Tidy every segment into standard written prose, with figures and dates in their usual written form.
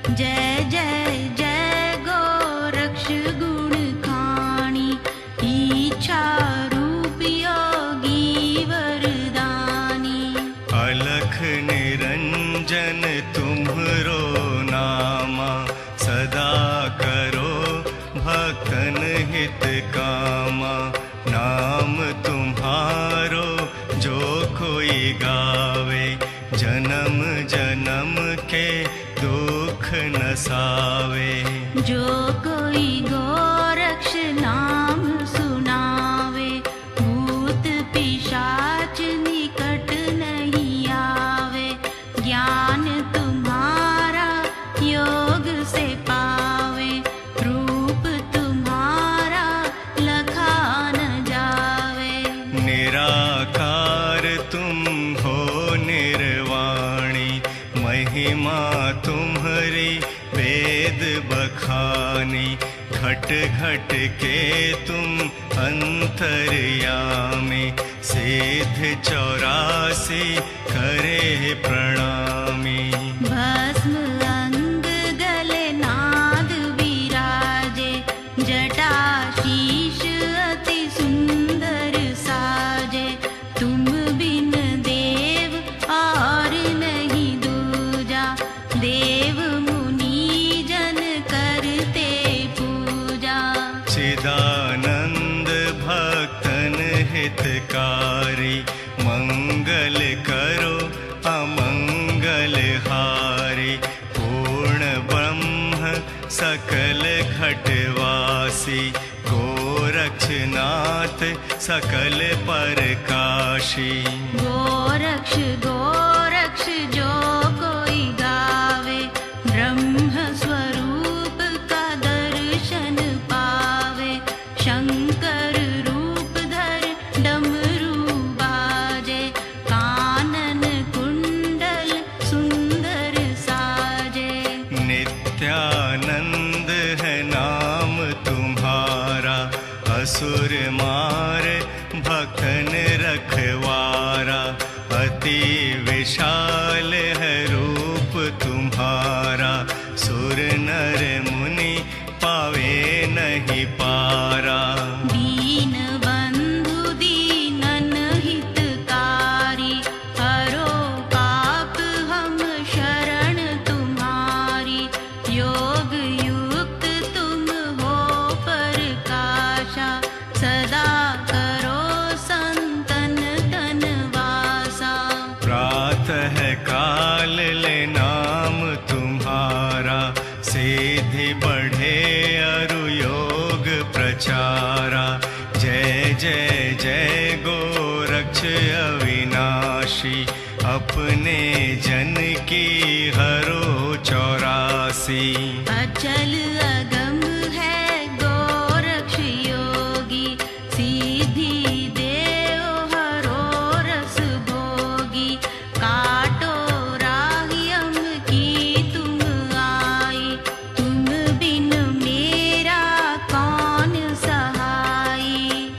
जय जय जय गोरक्ष गुण खाणी, इच्छा रूप योगी वरदानी। अलख निरंजन तुम्हरो नामा, सदा करो भक्तन हित कामा। नाम तुम्हारो जो कोई गावे, जन्म जन्म के दुख नसावे। जो कोई गोरक्ष नाम सुनावे, भूत पिशाच निकट नहीं आवे। ज्ञान तुम्हारा योग से पावे, रूप तुम्हारा लखा न जावे। निराकार तुम हो निर्वाणी, महिमा तुम्हारी वेद बखानी। घट घट के तुम अंतर्यामी, सिद्ध 84 करे प्रणामी। भस्म अंग गले नाद विराजे, जटा शीश अति सुंदर साजे। तुम बिन देव और नहीं दूजा, देव मुनि जन करते पूजा। चिदानंद भक्तन हितकारी, मंगल करो अमंगल हारी। पूर्ण ब्रह्म सकल घटवासी, गोरक्षनाथ सकल परकाशी। गोरक्ष गोरक्ष जो कोई गावे, ब्रह्म स्वरूप का दर्शन पावे। शंकर रूप धर डमरू बाजे, कानन कुंडल सुंदर साजे। नित्यानंद है नाम तुम्हारा, असुर मार भक्तन रखवारा। अति विशाल है रूप तुम्हारा, सुर नर मुनि पावे नहीं पारा। दीन बंधु दीनन हितकारी, हरो पाप हम शरण तुम्हारी। योग युक्त तुम हो प्रकाशा, सदा करो संतन तन वासा। प्रातः काल ले नाम तुम्हारा, सिद्धि बढ़े अरु योग प्रचारा। जय जय जय गोरक्ष अविनाशी, अपने जन की हरो 84। अचल अगम है गोरक्ष योगी, सीधी देव हरो रस भोगी। काटो राहियम की तुम आई, तुम बिन मेरा कौन सहाई।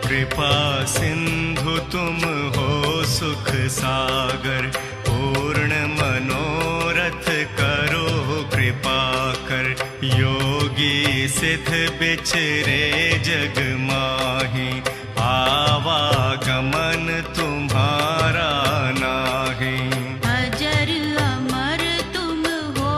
कृपा सिंधु तुम हो सुख सागर, पूर्ण मनोरथ करो कृपा कर। योगी सिद्ध बिचरे जग माही, आवागमन तुम्हारा नाही। अजर अमर तुम हो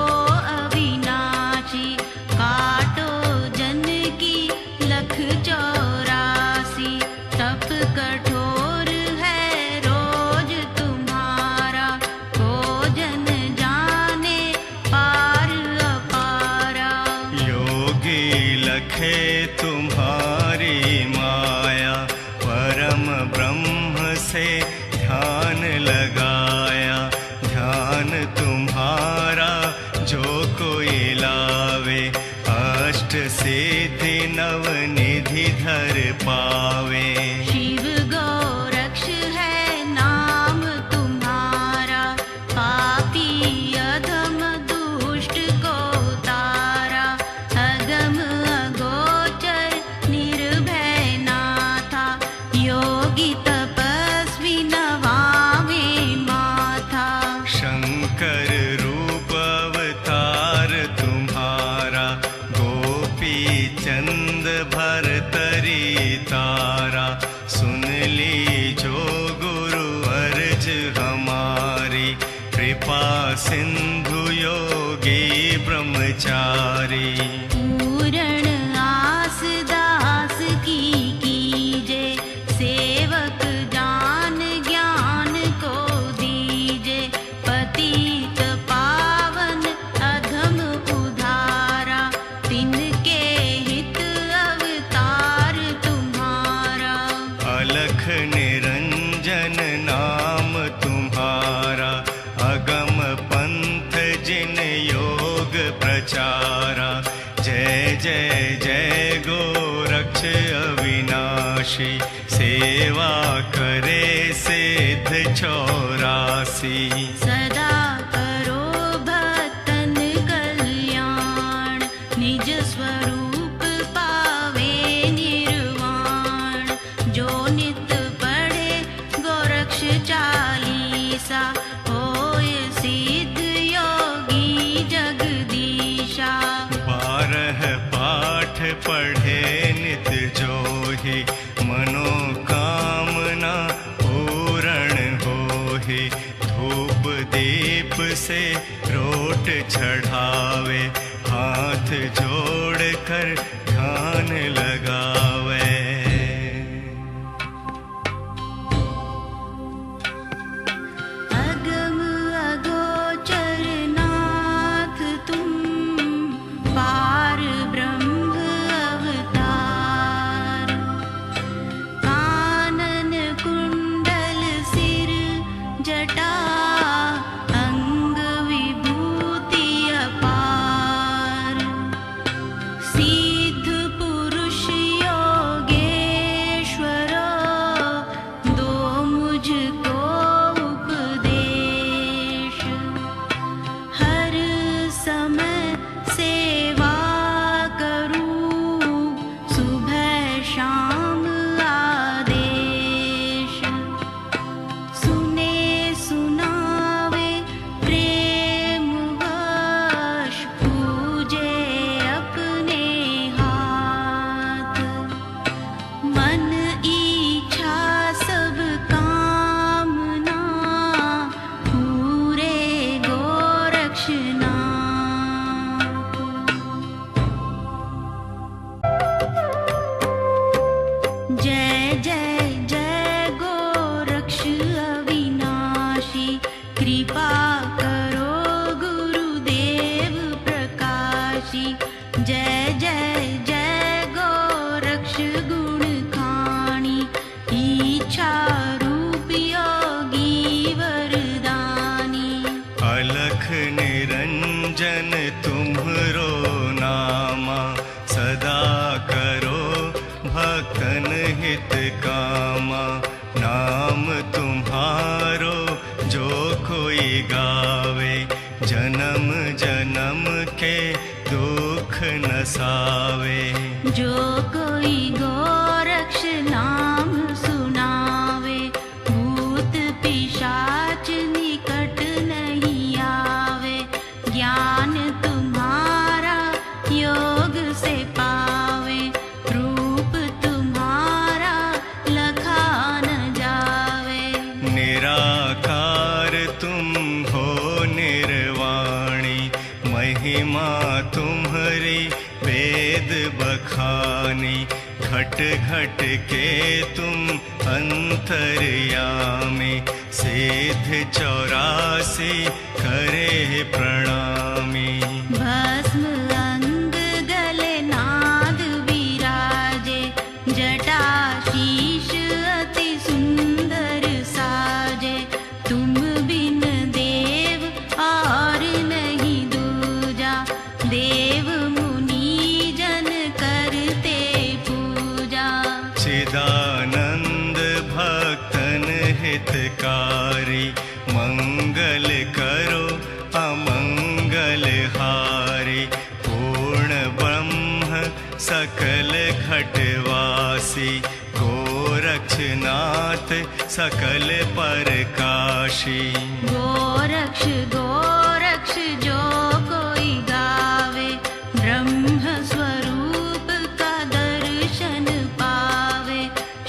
अविनाशी, काटो जन की लख 84। तप कठोर है रोज तुम्हारा, को जन जाने पार अपारा। योगी लखे तुम्हारी माया, परम ब्रह्म से ध्यान लगाया। ध्यान तुम्हारा जो कोई लावे, अष्ट सिद्धि नव निधि धर पावे। शिव गोरक्ष है नाम तुम्हारा, पापी अधम दुष्ट को तारा। अगम अगोचर निर्भय नाथा, योगी तपस्वी नवावे माथा। शंकर रूप अवतार तुम सारी। पूरण आस दास की कीजे, सेवक जान ज्ञान को दीजे। पतित पावन अधम उधारा, तिनके हित अवतार तुम्हारा। अलख निरंजन नाम तुम्हारा, अगम पंथ जिन योग प्रचारा। जय जय जय गोरक्ष अविनाशी, सेवा करे सिद्ध 84। सदा करो भक्तन कल्याण, निज स्वरूप पावे निर्वाण। जो नित पढ़े गोरक्ष चालीसा, होय सिद्ध योगी जगदीशा। 12 पाठ पढ़े नित जोहि, मनोकामना पूर्ण होहि। धूप दीप से रोट चढ़ावे, हाथ जोड़ कर ध्यान लगावे। अगम अगोचर नाथ तुम, पार ब्रह्म अवतार। कानन कुंडल सिर जटा, अंग विभूति अपार। सिद्ध पुरुष योगेश्वर, दो मुझको उपदेश। हर समय सेवा करूं, सुबह शाम आदेश। सुने सुनावे प्रेम वश, पूजे अपने हाथ। मन इच्छा सब कामना, पूरे गोरक्षनाथ। जय जय जय गोरक्ष अविनाशी, कृपा करो गुरुदेव प्रकाशी। जय जय जय गोरक्ष गुण खाणी, इच्छा रूप योगी वरदानी। अलख निरंजन तुम्हरो नामा, सदा करो भक्तन हित कामा। नाम तुम्हारो जो कोई गावे, जन्म जन्म के दुख नसावे। जो कोई गोरक्ष नाम सुनावे, भूत पिशाच निकट नहीं आवे। ज्ञान तुम्हारा योग से पावे, रूप तुम्हारा लखा न जावे। निराकार तुम हो निर्वाणी, महिमा तुम्हारी वेद बखानी। घट घट के तुम अंतर्यामी, सिद्ध 84 करे प्रणामी। भस्म अंग गले नाद विराजे, जटा शीश अति सुंदर साजे। तुम बिन देव और नहीं दूजा, देव मुनि जन करते पूजा। चिदानंद भक्तन हितकारी, मंगल करो अमंगल हारी। पूर्ण ब्रह्म सकल घटवासी, गोरक्षनाथ सकल परकाशी। गोरक्ष गोरक्ष जो कोई गावे, ब्रह्म स्वरूप का दर्शन पावे।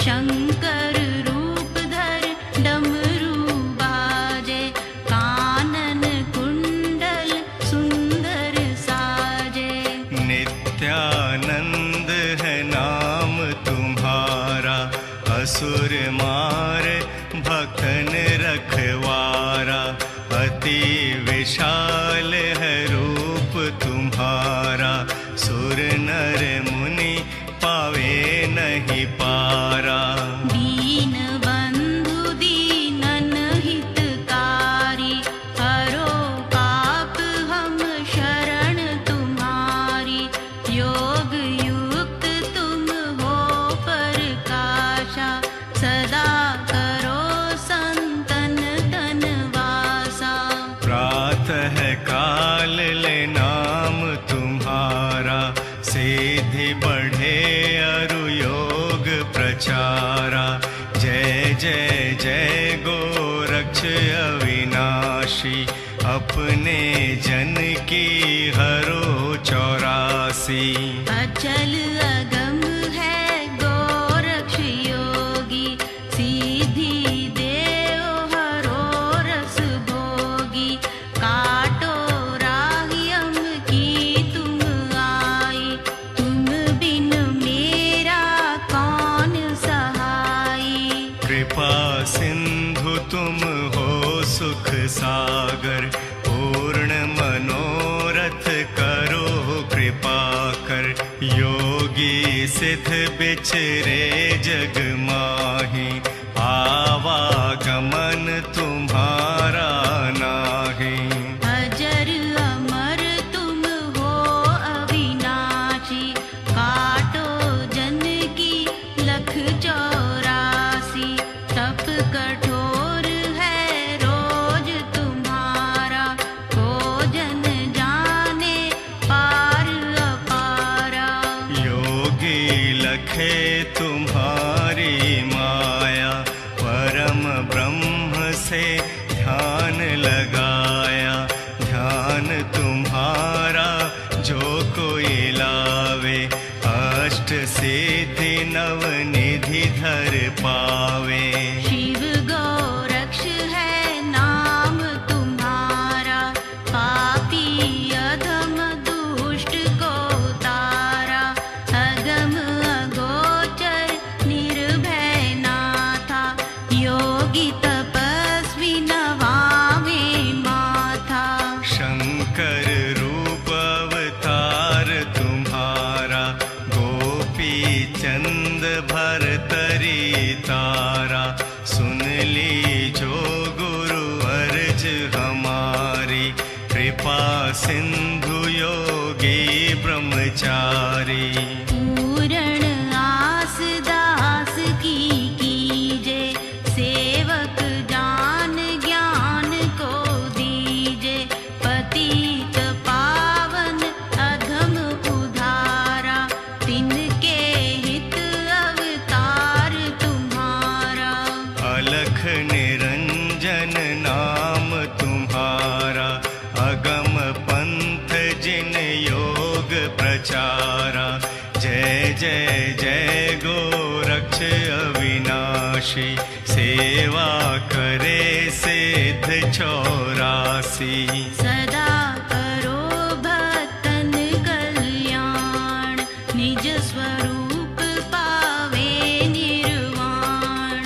शंकर रूप धर डमरू बाजे, कानन कुंडल सुंदर साजे। अपने जन की हरो 84। अचल अगम है गोरक्ष योगी, सीधी देव हरो रस भोगी। काटो राहियम की तुम आई, तुम बिन मेरा कौन सहाई। कृपा सिंधु तुम हो सुख सागर, पूर्ण मनोरथ करो कृपा कर। योगी सिद्ध बिचरे जग माही, आवागमन तुम्हारा नाही। अजर अमर तुम हो अविनाशी, काटो जन की लख 84। तप कठोर है रोज तुम्हारा, को जन जाने पार अपारा। योगी लखे तुम्हारी माया, परम ब्रह्म से ध्यान लगाया। ध्यान तुम्हारा जो कोई लावे, अष्ट सिद्धि नव निधि धर पावे। शिव गोरक्ष है नाम तुम्हारा, पापी अधम दुष्ट को तारा। अगम अगोचर निर्भय नाथा, योगी तपस्वी नवावे माथा। शंकर रूप अवतार तुम्हारा, गोपी चंद भरतरी तारा। सुन ली जो गुरु अर्ज हमारी, कृपा सिंधु योगी ब्रह्मचारी। पूरण आस दास की कीजे, सेवक जान ज्ञान को दीजे। पतित पावन अधम उधारा, तिनके हित अवतार तुम्हारा। अलख निरंजन नाम तुम्हारा, अगम पंथ जिन योग प्रचारा। जय जय जय गोरक्ष अविनाशी, सेवा करे सिद्ध 84। सदा करो भक्तन कल्याण, निज स्वरूप पावे निर्वाण।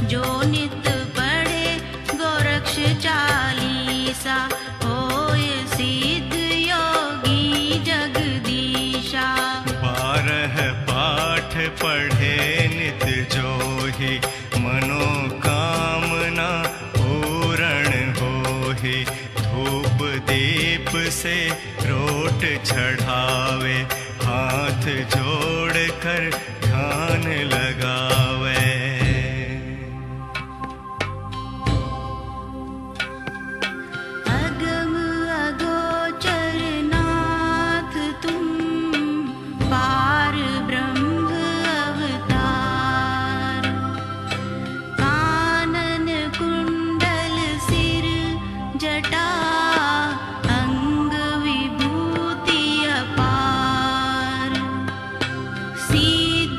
जो नित पढ़े गोरक्ष चालीसा, होय सिद्ध योगी जगदीशा। 12 पाठ पढ़े नित जोहि, मनोकामना पूर्ण होहि। धूप दीप से रोट चढ़ावे, हाथ जोड़ कर ध्यान लगावे। अगम अगोचर नाथ तुम, पार ब्रह्म अवतार। कानन कुंडल सिर जटा, अंग विभूति अपार। सिद्ध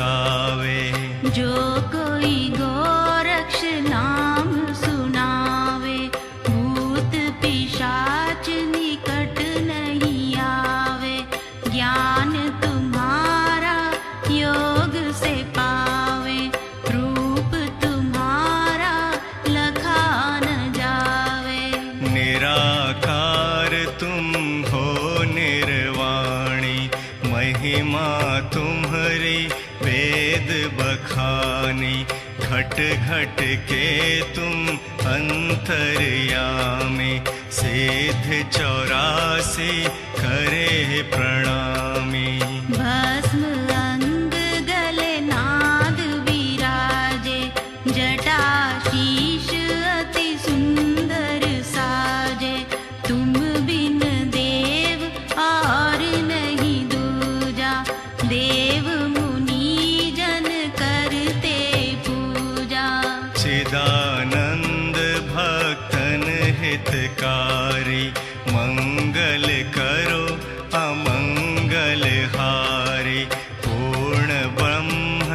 बरसावे। जो कोई गोरक्ष नाम सुनावे, भूत पिशाच निकट नहीं आवे। ज्ञान तुम्हारा योग से पावे, रूप तुम्हारा लखा न जावे। निराकार तुम हो निर्वाणी, महिमा तुम्हारी वेद बखानी। घट घट के तुम अंतर्यामी, सिद्ध 84 करे प्रणामी। भस्म अंग गले नाद विराजे, जटा शीश अति सुंदर साजे। तुम बिन देव और नहीं दूजा, देव मुनि जन करते पूजा। चिदानंद भक्तन हितकारी, मंगल करो अमंगल हारी। पूर्ण ब्रह्म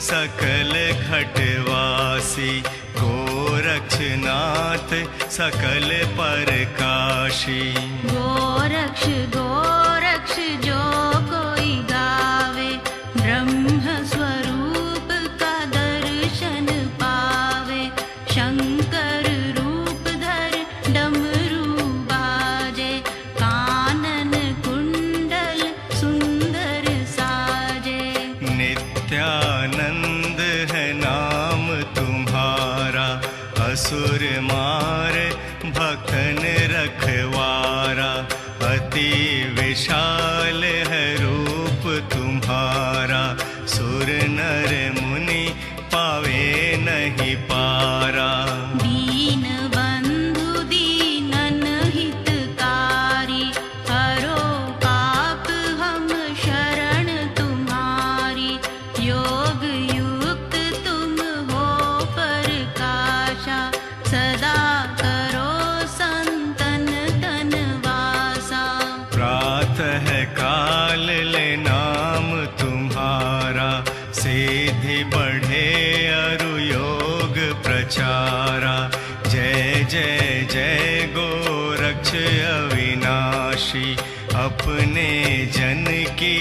सकल घटवासी, गोरक्षनाथ सकल परकाशी। गोरक्ष गोरक्ष जो कोई गावे, ब्रह्म स्वरूप का दर्शन पावे। शंकर रूप धर डमरू बाजे, कानन कुंडल सुंदर साजे। नित्यानंद है नाम तुम्हारा, असुर मार भक्तन रखवारा। अति विशाल है रूप तुम्हारा, सुर नर मुनि पावे नहीं पारा। दीन बंधु दीनन हितकारी, हरो पाप हम शरण तुम्हारी। योग युक्त तुम हो प्रकाशा, सदा करो संतन तन वासा। प्रातः काल ले नाम तुम्हारा, सिद्धि बढ़े अरु योग प्रचारा। जय जय जय गोरक्ष अविनाशी, अपने जन की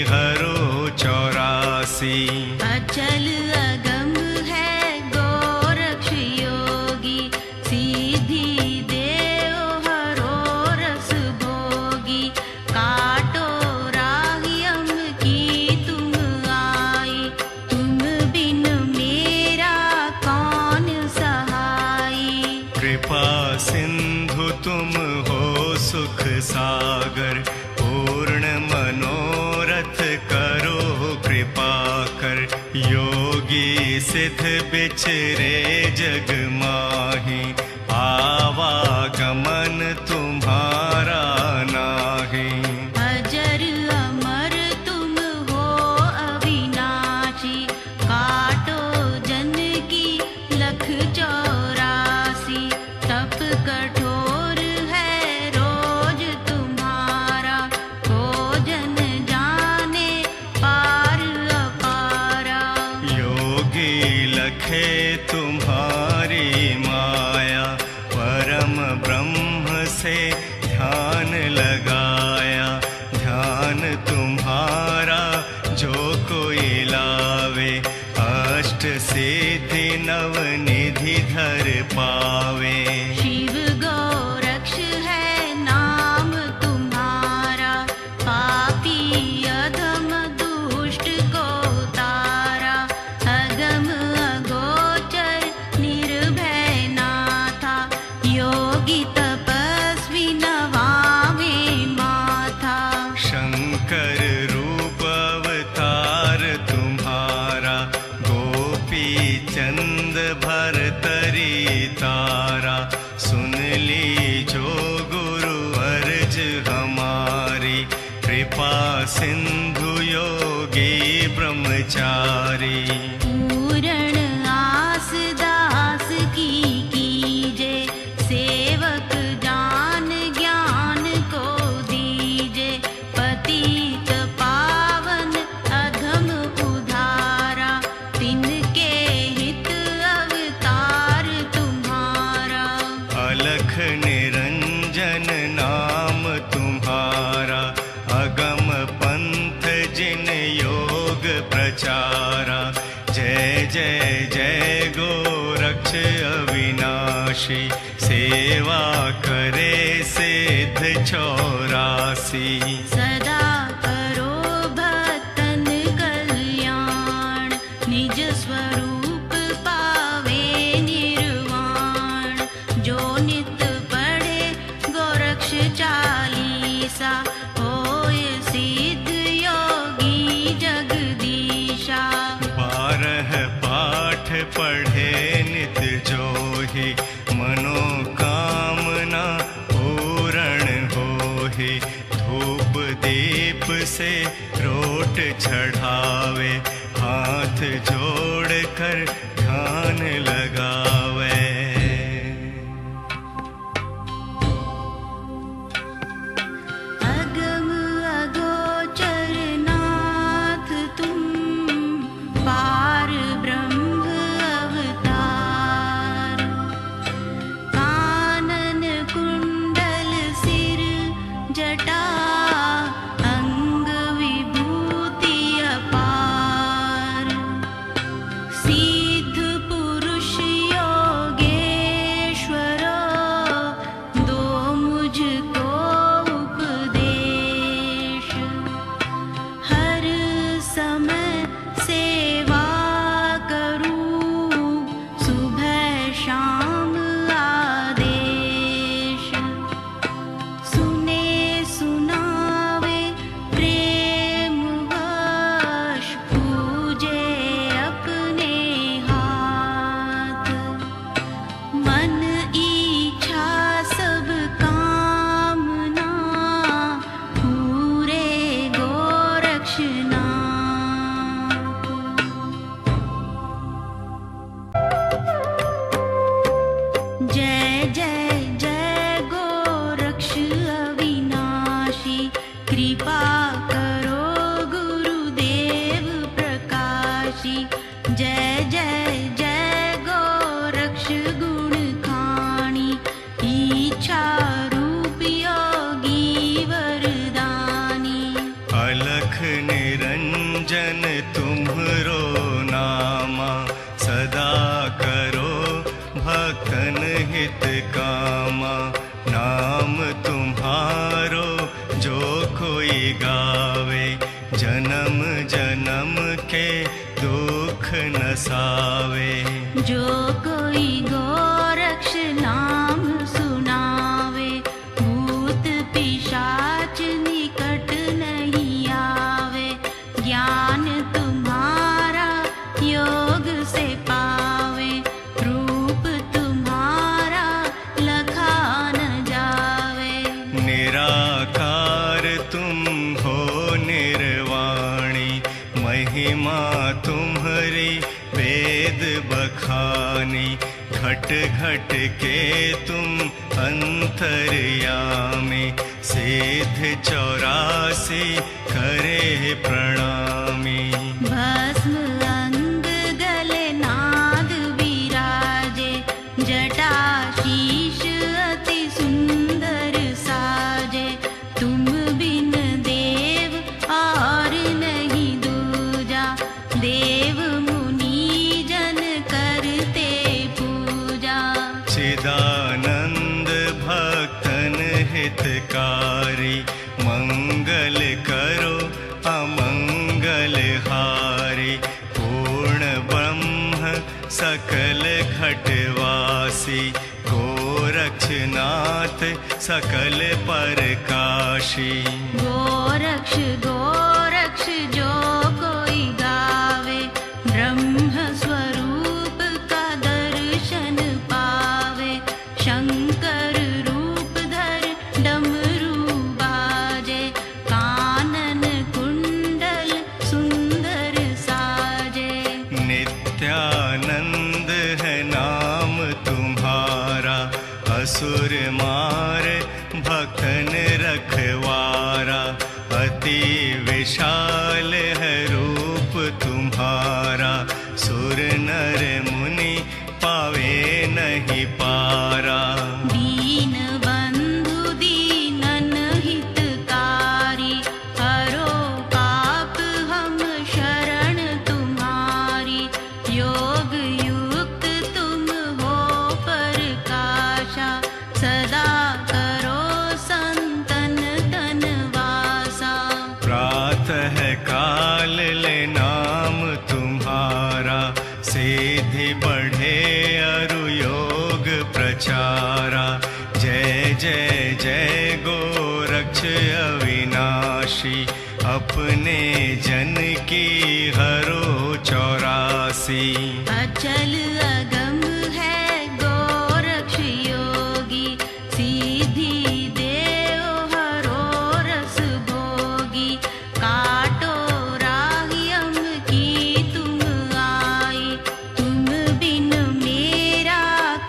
हरो 84। अचल अगम है गोरक्ष योगी, सीधी देव हरो रस भोगी। काटो राहियम की तुम आई, तुम बिन मेरा कौन सहाई। कृपा सिंधु तुम हो सुख सागर, पूर्ण मनोरथ करो कृपा कर। योगी सिद्ध बिचरे जग माही, आवागमन तुम्हारा नाही। अजर अमर तुम हो अविनाशी, काटो जन की लख 84। तप कठोर है रोज तुम्हारा, को जन जाने पार अपारा। योगी लखे तुम्हारी माया, परम ब्रह्म से ध्यान लगाया। ध्यान तुम्हारा जो कोई लावे, अष्ट सिद्धि नव निधि धर पावे। शिव गोरक्ष है नाम तुम्हारा, पापी अधम दुष्ट को तारा। अगम अगोचर निर्भय नाथा, योगी तपस्वी नवावे माथा। शंकर रूप अवतार तुम्हारा, गोपी चंद भरतरी तारा। सुन ली जो गुरु अर्ज हमारी, कृपा सिंधु योगी ब्रह्मचारी। पूर्ण आस दास की कीजे, सेवक जान ज्ञान को दीजे। पतित पावन अधम उधार, प्रचारा। जय जय जय गोरक्ष अविनाशी, सेवा करे सिद्ध 84। सदा करो भक्तन कल्याण, निज स्वरूप पावे निर्वाण। जो नित पढ़े गोरक्ष चालीसा, होय सिद्ध योगी जगदीशा। 12 पाठ पढ़े नित जोहि, मनोकामना पूर्ण होहि। धूप दीप से रोट चढ़ावे, हाथ जोड़ कर ध्यान लगावे। अगम अगोचर नाथ तुम, पार ब्रह्म अवतार। कानन कुंडल सिर जटा, अंग विभूति अपार। सिद्ध पुरुष योगेश्वर, दो मुझको उपदेश। हर समय सेवा करूं, सुबह शाम आदेश। सुने सुनावे प्रेम वश, पूजे अपने हाथ। मन इच्छा सब कामना, पूरे गोरक्षनाथ। जय जय जय गोरक्ष अविनाशी, कृपा करो गुरुदेव प्रकाशी। जय जय जय गोरक्ष गुण खाणी, इच्छा रूप योगी वरदानी। अलख निरंजन तुम्हरो नामा, सदा करो भक्तन हित कामा। नाम तुम्हारो जो कोई गावे, जन्म जन्म के दुख नसावे। जो कोई गोरक्ष नाम सुनावे, भूत पिशाच निकट नहीं आवे। ज्ञान तुम्हारा योग से पावे, रूप तुम्हारा लखा न जावे। निराकार तुम हो निर्वाणी, महिमा तुम्हारी वेद बखानी। घट घट के तुम अंतर्यामी, सिद्ध 84 करे प्रणामी। भस्म अंग गले नाद विराजे, जटा शीश अति सुंदर साजे। तुम बिन देव और नहीं दूजा, देव मुनि जन करते पूजा। चिदानंद भक्तन हितकारी, मंगल करो अमंगल हारी। पूर्ण ब्रह्म सकल घटवासी, गोरक्षनाथ सकल परकाशी। गोरक्ष गोरक्ष जो कोई गावे, ब्रह्म स्वरूप का दर्शन पावे। शंकर रूप धर डमरू बाजे, कानन कुंडल सुंदर साजे। नित्यानंद है नाम तुम्हारा, असुर मार भक्तन रखवारा। अति विष प्रातः काल ले नाम तुम्हारा, सिद्धि बढ़े अरु योग प्रचारा। जय जय जय गोरक्ष अविनाशी, अपने जन की हरो 84। अचल अगम है गोरक्ष योगी, सीधी देव हरो रस भोगी। काटो राहियम की तुम आई, तुम बिन मेरा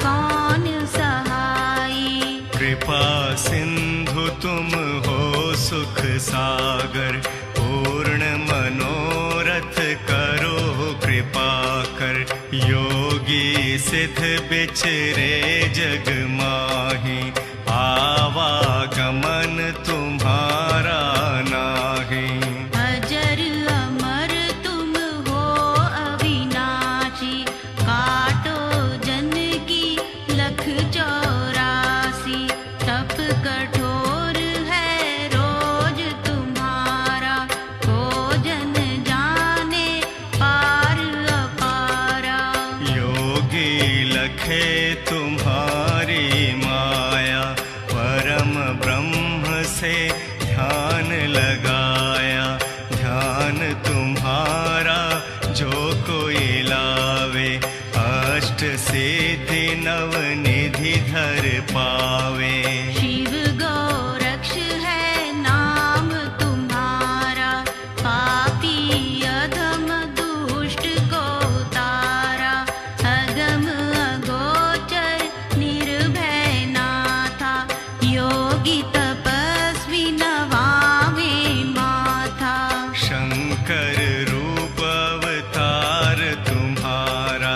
कौन सहाई। कृपा सिंधु तुम हो सुख सागर, पूर्ण मनोरथ करो कृपा कर। योगी सिद्ध बिचरे जग माही, आवागमन तुम्हारा नाही। अजर अमर तुम हो अविनाशी, काटो जन की लख 84। तप कठोर है रोज तुम्हारा, को जन जाने पार अपारा। योगी लखे तुम्हारी माया, परम ब्रह्म से ध्यान लगाया। ध्यान तुम्हारा जो कोई लावे, अष्ट सिद्धि नव निधि धर पावे। शिव गोरक्ष है नाम तुम्हारा, पापी अधम दुष्ट को तारा। अगम अगोचर निर्भय नाथा, योगी तपस्वी नवावे माथा। शंकर रूप अवतार तुम्हारा,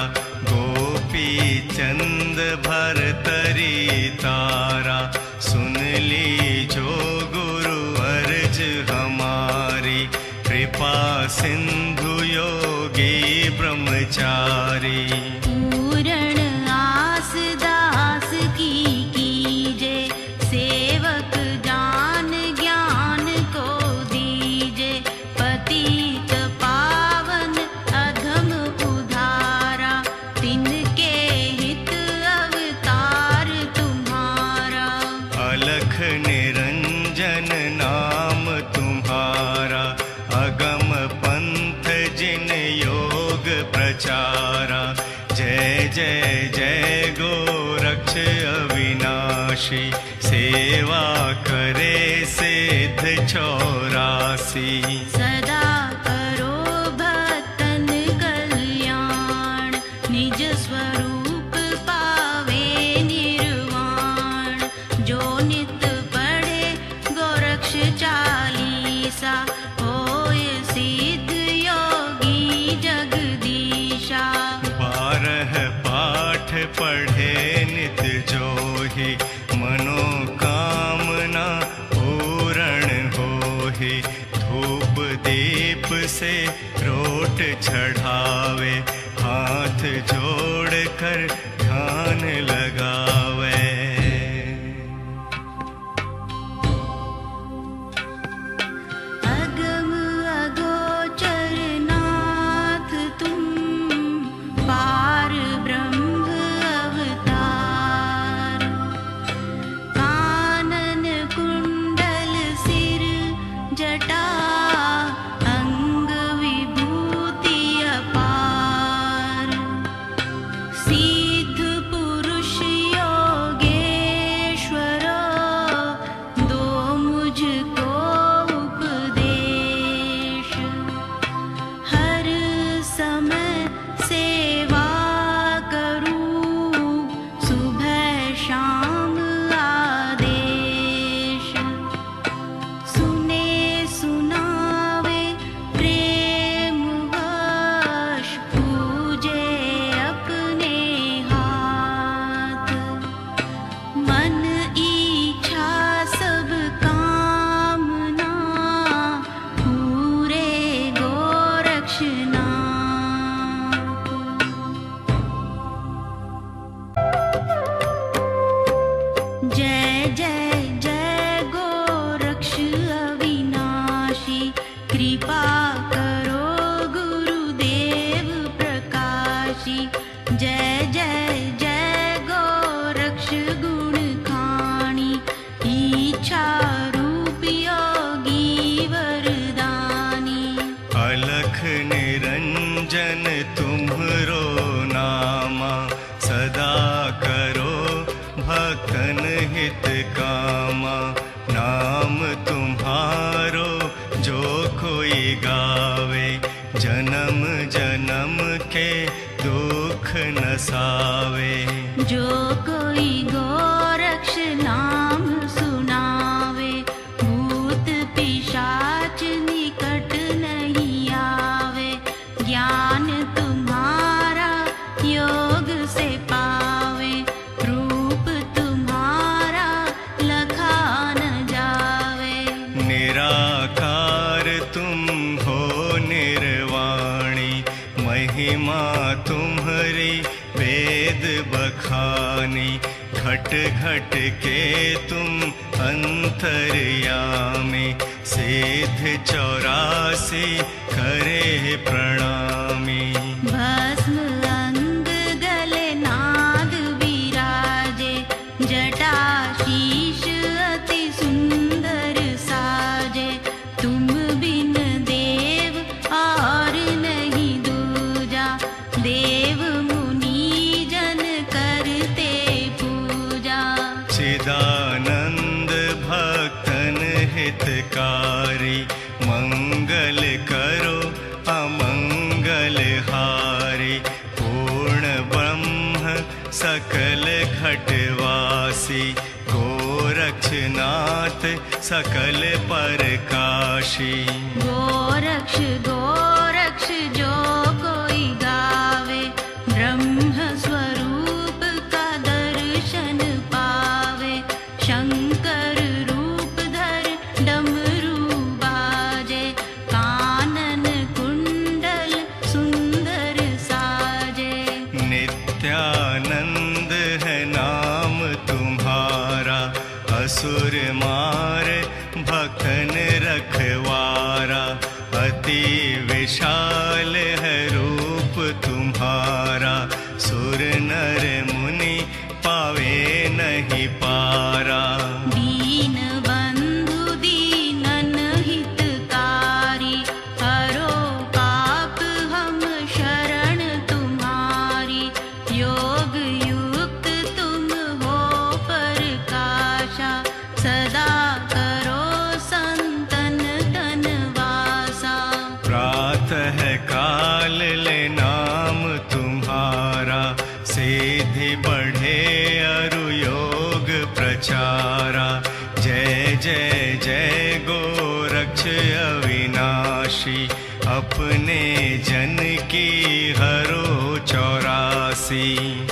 गोपी चंद भरतरी तारा। सुन ली जो गुरु अर्ज हमारी, कृपा सिंधु योगी ब्रह्मचारी। पूर्ण आस दास की कीजे, सेवक जान ज्ञान को दीजे। पतित पावन अधम उधारा, तिनके हित अवतार तुम्हारा। अलख निरंजन नाम तुम्हारा, अगम पंथ जिन योग प्रचारा। जय जय जय गोरक्ष अविनाशी, सेवा करे सिद्ध 84। सदा करो भक्तन कल्याण, निज स्वरूप पावे निर्वाण। जो नित पढ़े गोरक्ष चालीसा, होय सिद्ध योगी जगदीशा। 12 पाठ पढ़े नित जोहि, मनोकामना पूर्ण होहि। धूप दीप से रोट चढ़ावे, हाथ जोड़ कर ध्यान लगावे। अगम अगोचर नाथ तुम, पार ब्रह्म अवतार। कानन कुंडल सिर जटा, अंग विभूति अपार। सिद्ध पुरुष योगेश्वर, दो मुझको उपदेश। हर समय सेवा करूं, सुबह शाम आदेश। सुने सुनावे प्रेम वश, पूजे अपने हाथ। मन इच्छा सब कामना, पूरे गोरक्षनाथ। कृपा करो गुरुदेव प्रकाशी। जय जय जय गोरक्ष गुण खाणी, इच्छा रूप योगी वरदानी। अलख निरंजन तुम्हरो नामा, सदा करो भक्तन हित कामा। नाम तुम्हारो जो कोई गावे, जन्म जन्म के दुख नसावे। जो कोई गोरक्ष नाम सुनावे, भूत पिशाच निकट नहीं आवे। ज्ञान तुम्हारा योग से पावे, रूप तुम्हारा लखा न जावे। निराकार तुम हो निर्वाणी, महिमा तुम्हारी वेद बखानी। घट घट के तुम अंतर्यामी, सिद्ध 84 करे प्रणामी। भस्म अंग गले नाग विराजे, जटा शीश अति सुंदर साजे। तुम बिन देव और नहीं दूजा, देव मुनि जन करते पूजा। चिदानंद भक्तन हितकारी, मंगल करो अमंगल हारी। पूर्ण ब्रह्म सकल घटवासी, गोरक्षनाथ सकल परकाशी। गोरक्ष गोरक्ष जो कोई गावे, ब्रह्म स्वरूप का दर्शन पावे। शंकर रूप धर डमरू बाजे, कानन कुंडल सुंदर साजे। नित्यानंद है नाम तुम्हारा, असुर मार भक्तन रखवारा। अति विशाल है रूप तुम्हारा, सुर नर मुनि पावे नहीं पारा। दीन बंधु दीनन हितकारी, हरो पाप हम शरण तुम्हारी। योग युक्त तुम हो प्रकाशा, सदा करो संतन तन वासा। प्रातः काल ले नाम तुम्हारा, सिद्धि बढ़े अरु योग प्रचारा। जय जय जय गोरक्ष अविनाशी, अपने जन की हरो 84।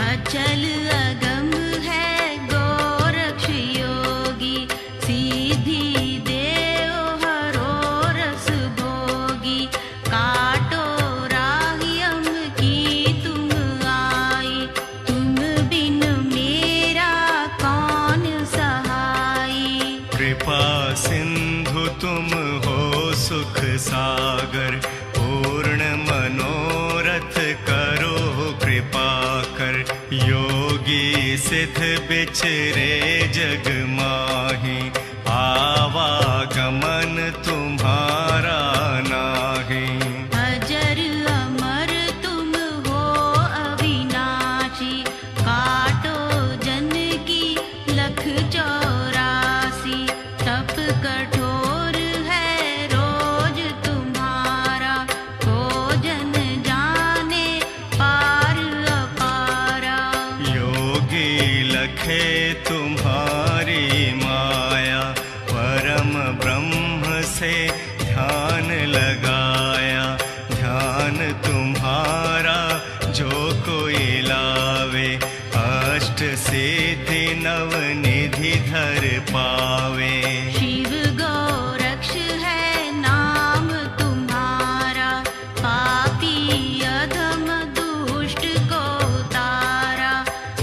अचल अगम है गोरक्ष योगी, सीधी देव हरो रस भोगी। काटो राहियम की तुम आई, तुम बिन मेरा कौन सहाई। कृपा सिंधु तुम हो सुख सागर, पूर्ण मनोरथ करो कृपा कर। योगी सिद्ध बिचरे जग माही, आवागमन तुम्हारा नाही। अजर अमर तुम हो अविनाशी, काटो जन की लख 84। तप कठोर है रोज तुम्हारा, को जन जाने पार अपारा। योगी लखे तुम्हारी माया, परम ब्रह्म से ध्यान लगाया। ध्यान तुम्हारा जो कोई लावे, अष्ट सिद्धि नव निधि धर पावे। शिव गोरक्ष है नाम तुम्हारा, पापी अधम दुष्ट को तारा।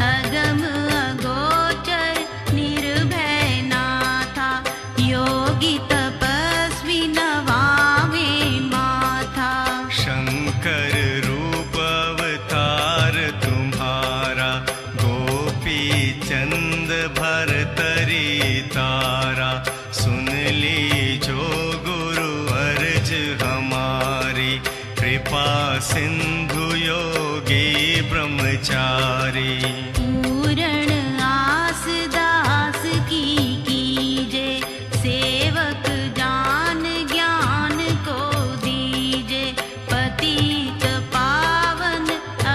अगम अगोचर निर्भय नाथा, योगी तपस्वी नवावे तुम्हारी, कृपा सिंधु योगी ब्रह्मचारी। पूर्ण आस दास की कीजे, सेवक जान ज्ञान को दीजे। पतित पावन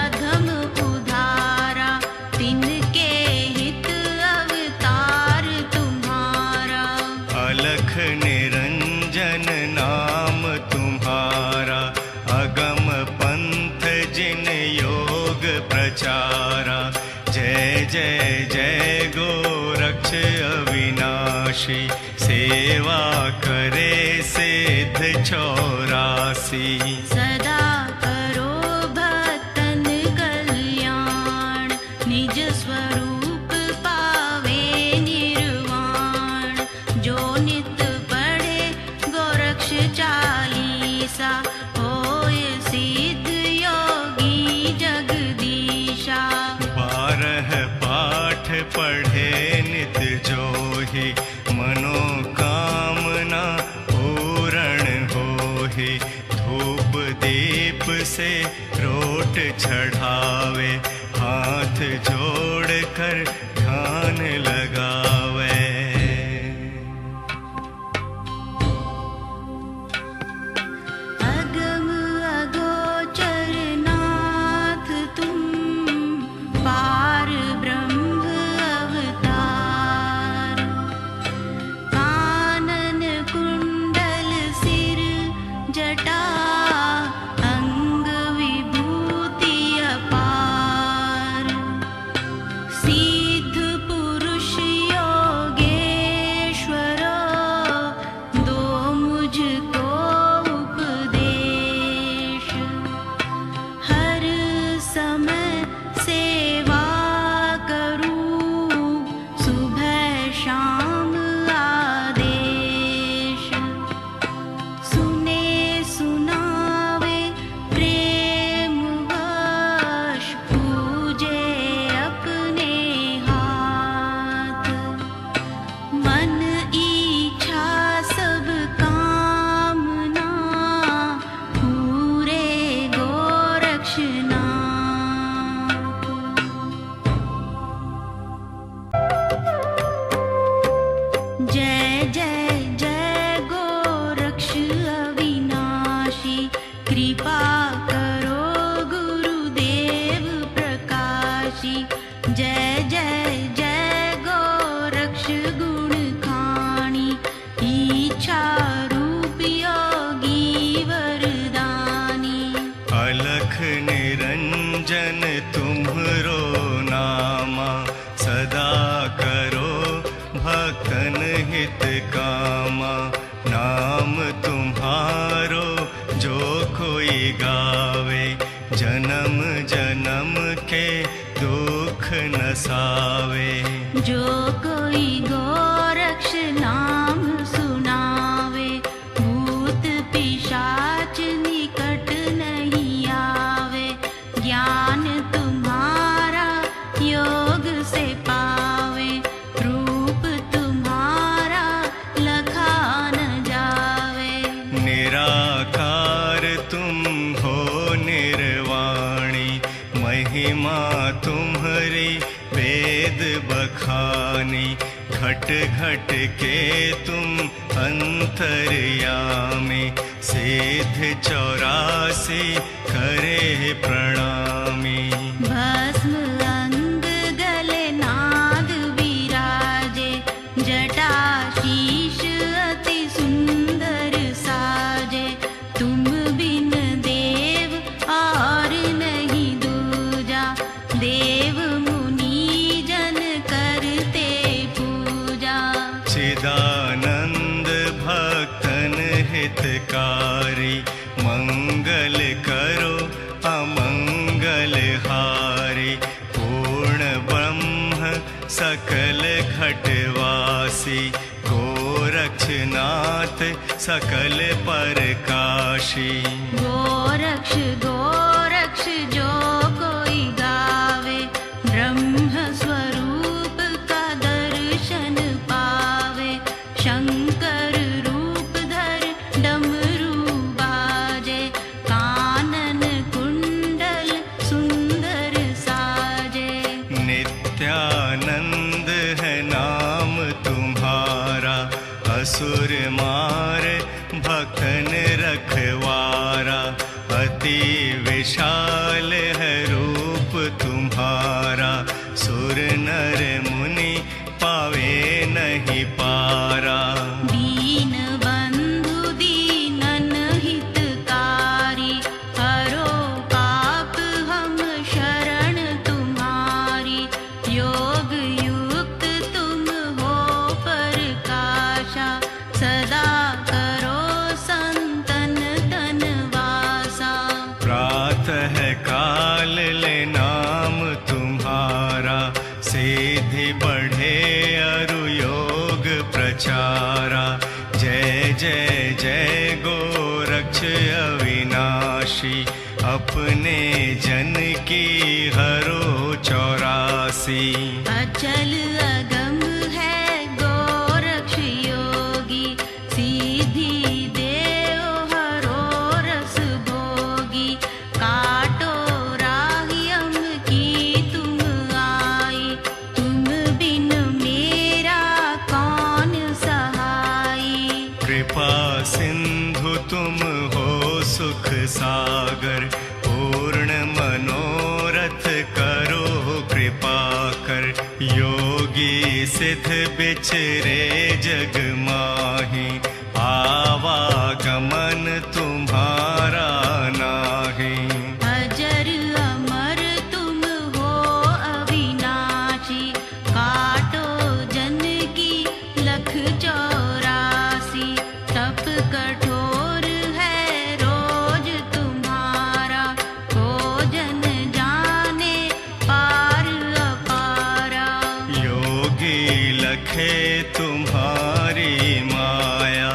अधम उधारा, तिनके हित अवतार तुम्हारा। अलख निरंजन नाम तुम्हारा, अगम पंथ जिन योग प्रचारा। जय जय जय गोरक्ष अविनाशी, सेवा करे सिद्ध 84। सदा करो भक्तन कल्याण, निज स्वरूप पावे निर्वाण। जो नित पढ़े गोरक्ष चालीसा, होय सिद्ध योगी जगदीशा। 12 पाठ पढ़े नित जोहि, मनोकामना पूर्ण होहि। धूप दीप से रोट चढ़ावे, हाथ जोड़ कर ध्यान लगावे। अगम अगोचर नाथ तुम, पार ब्रह्म अवतार। कानन कुंडल सिर जटा, अंग विभूति अपार। सिद्ध पुरुष योगेश्वर, दो मुझको उपदेश। हर समय सेवा करूं, सुबह शाम आदेश। सुने सुनावे प्रेम वश, पूजे अपने हाथ। मन इच्छा सब कामना, पूरे गोरक्षनाथ। जय जय जय गोरक्ष अविनाशी, कृपा करो गुरुदेव प्रकाशी। जय जय जय गोरक्ष गुण खाणी, इच्छा रूप योगी वरदानी। अलख निरंजन तुम्हरो नामा, सदा करो भक्तन हित कामा। नाम तुम्हारो जो कोई गावे, जन्म जन्म के दुख नसावे। जो कोई गोरक्ष नाम सुनावे, भूत पिशाच निकट नहीं आवे। ज्ञान तुम्हारा योग से पावे, रूप तुम्हारा लखा न जावे। निराकार तुम हो निर्वाणी, महिमा तुम्हारी वेद बखानी। घट घट के तुम अंतर्यामी, सिद्ध 84 करे प्रणामी। भस्म अंग गले नाद विराजे, जटा शीश अति सुंदर साजे। तुम बिन देव और नहीं दूजा, देव मुनि जन करते पूजा। चिदानंद भक्तन हितकारी, मंगल करो अमंगल हारी। पूर्ण ब्रह्म सकल घटवासी, गोरक्षनाथ सकल परकाशी। गोरक्ष गोरक्ष जो कोई गावे, ब्रह्म स्वरूप का दर्शन पावे। शंकर रूप धर डमरू बाजे, अविनाशी अपने जन की हरो 84। अचल अगम है गोरक्ष योगी, सीधी देव हरो रस भोगी। काटो राहियम की तुम आई, तुम बिन मेरा कौन सहाई। कृपा सिंधु तुम हो सुख सागर, पूर्ण मनोरथ करो कृपा कर। योगी सिद्ध बिचरे जग माही, आवागमन तुम्हारा नाही। अजर अमर तुम हो अविनाशी, काटो जन की लख 84। तप कठोर है रोज तुम्हारा, को जन जाने पार अपारा। योगी लखे तुम्हारी माया,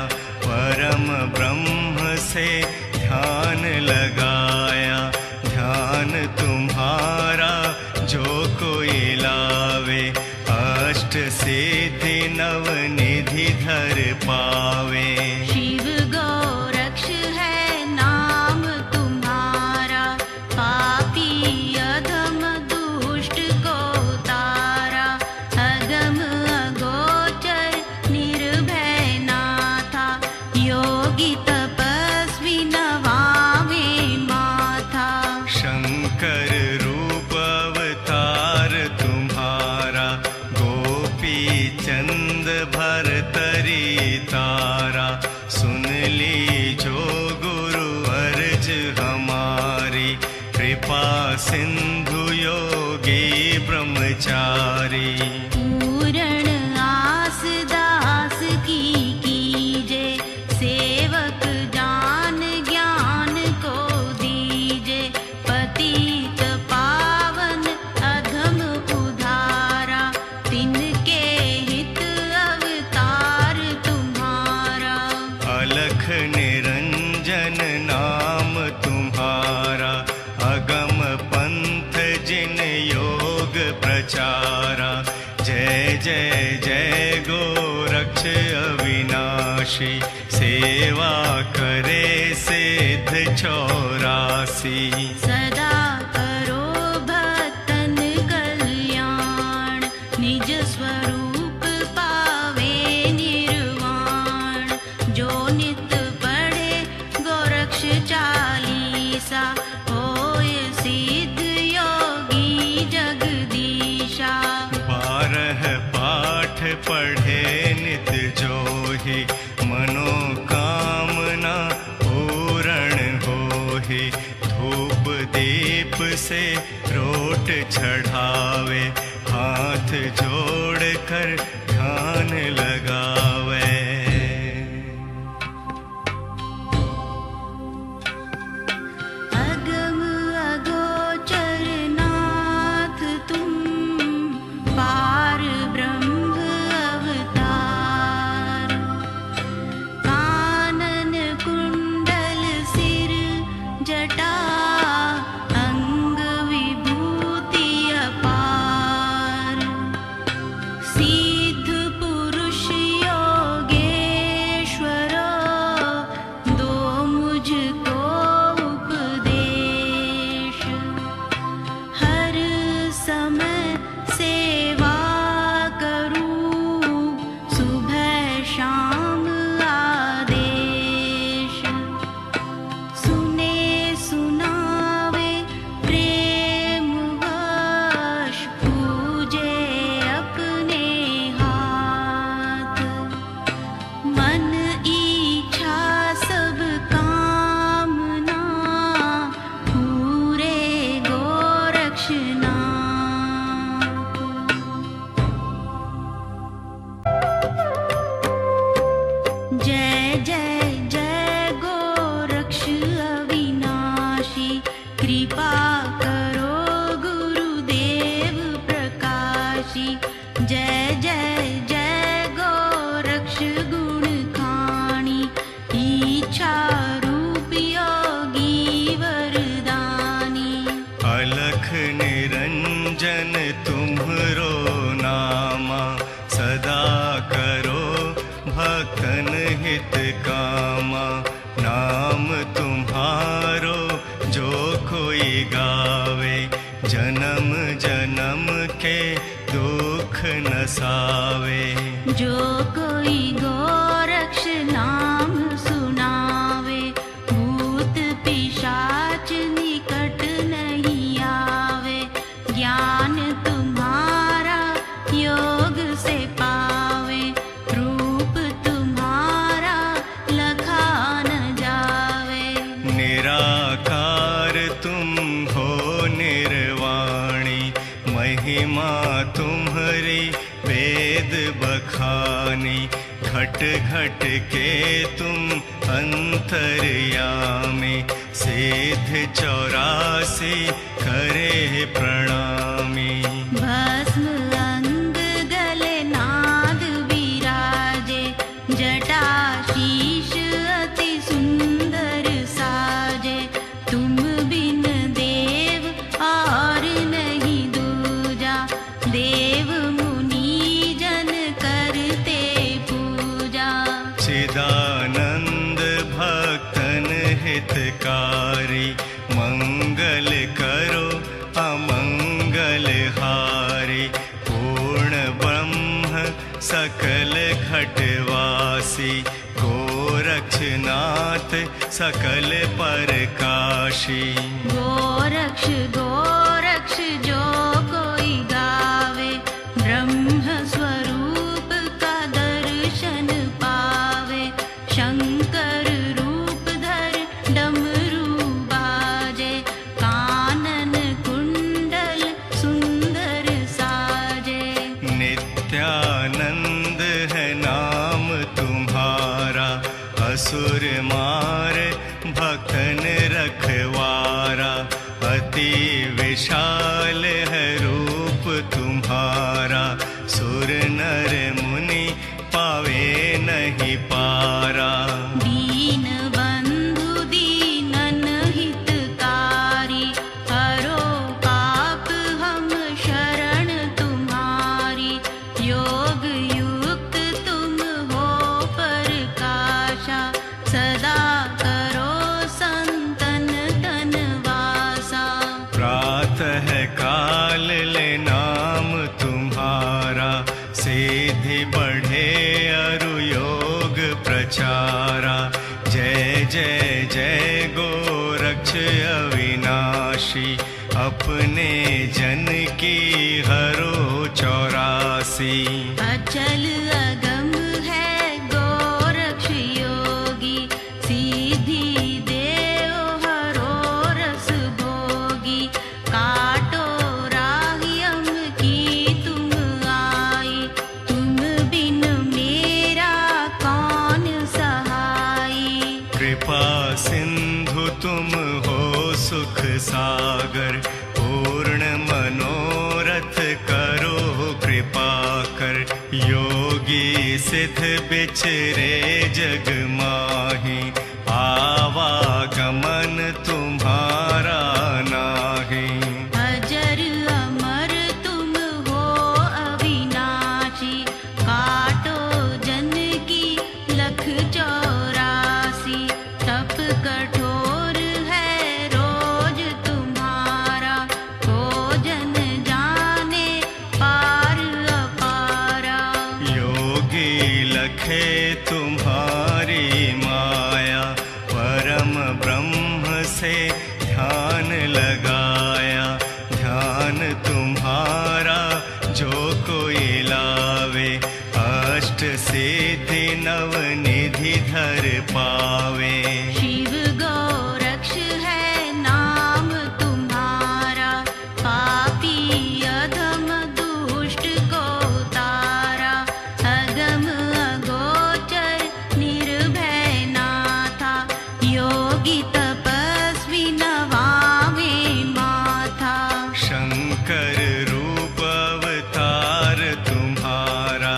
परम ब्रह्म से ध्यान लगाया। ध्यान तुम्हारा जो कोई लावे, अष्ट सिद्धि नव निधि धर पावे। शिव गोरक्ष है नाम तुम्हारा, पापी अधम दुष्ट को तारा। अगम अगोचर निर्भय नाथा, योगी तपस्वी नवावे माथा। शंकर रूप अवतार तुम्हारा, गोपी चंद भरतरी तारा। सुन ली जो गुरु अर्ज हमारी, कृपा सिंधु योगी ब्रह्मचारी। पूरण आस दास की कीजे, सेवक जान ज्ञान को दीजे। पतित पावन अधम उधारा, तिनके हित अवतार तुम्हारा। अलख निरंजन नाम तुम्हारा, अगम पंथ जिन योग प्रचारा। जय जय जय गोरक्ष अविनाशी, सेवा करे सिद्ध 84। सदा करो भक्तन कल्याण, निज स्वरूप पावे निर्वाण। जो नित पढ़े गोरक्ष चालीसा, होय सिद्ध योगी जगदीशा। 12 पाठ पढ़े नित जोहि, मनोकामना पूर्ण होहि। धूप दीप से रोट चढ़ावे, हाथ जोड़ कर ध्यान लगावे। अगम अगोचर नाथ तुम, पार ब्रह्म अवतार। कानन कुंडल सिर जटा, अंग विभूति अपार। सिद्ध पुरुष जो कोई गावे, जन्म जन्म के दुख नसावे। जो कोई गोरक्ष नाम सुनावे, भूत पिशाच निकट नहीं आवे। ज्ञान तुम्हारा योग से पावे, रूप तुम्हारा लखा न जावे। निराकार तुम हो निर्वाणी, महिमा तुम्हारी वेद बखानी। घट घट के तुम अंतर्यामी, सिद्ध 84 करे प्रणामी। भस्म अंग गले नाद विराजे, जटा शीश अति सुंदर साजे। तुम बिन देव और नहीं दूजा, देव मुनि जन करते पूजा। चिदानंद भक्तन हितकारी, मंगल करो अमंगल हारी। पूर्ण ब्रह्म सकल घटवासी, गोरक्षनाथ सकल परकाशी। गोरक्ष गोरक्ष जो कोई गावे, ब्रह्म स्वरूप का दर्शन पावे। शंकर रूप धर डमरू बाजे, कानन कुंडल सुंदर साजे। नित्यानंद है नाम तुम्हारा, असुर मार भक्तन रखवारा। अति विशाल है रूप तुम्हारा, सुर नर मुनि पावे नहीं पारा। दीन बंधु दीनन हितकारी, हरो पाप हम शरण तुम्हारी। योग युक्त तुम हो प्रकाशा, सदा करो संतन तन वासा। प्रातः काल ले नाम तुम्हारा, सिद्धि बढ़े अरु योग प्रचारा। जय जय जय गोरक्ष अविनाशी, अपने जन की हरो 84। अचल अगम है गोरक्ष योगी, सीधी देव हरो रस भोगी। काटो राहियम की तुम आई, तुम बिन मेरा कौन सहाई। कृपा सिंधु तुम हो सुख सागर, पूर्ण मनोरथ करो कृपा कर। योगी सिद्ध बिचरे जग माही, आवागमन तुम्हारा नाही। अजर अमर तुम हो अविनाशी, काटो जन की लख 84। तप कठोर है रोज तुम्हारा, को जन जाने पार अपारा। योगी लखे तुम्हारी माया, परम ब्रह्म से ध्यान लगाया। ध्यान तुम्हारा जो कोई लावे, अष्ट सिद्धि नव निधि धर पावे। शिव गोरक्ष है नाम तुम्हारा, पापी अधम दुष्ट को तारा। अगम अगोचर निर्भय नाथा, योगी तपस्वी नवावे माथा। शंकर रूप अवतार तुम्हारा,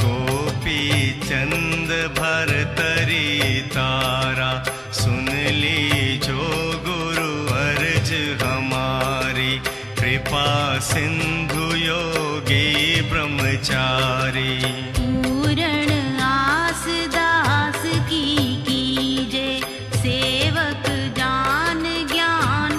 गोपी चंद भरतरी तारा। सुन ली जो गुरु अर्ज हमारी, कृपा सिंधु योगी ब्रह्मचारी। पूरण आस दास की कीजे, सेवक जान ज्ञान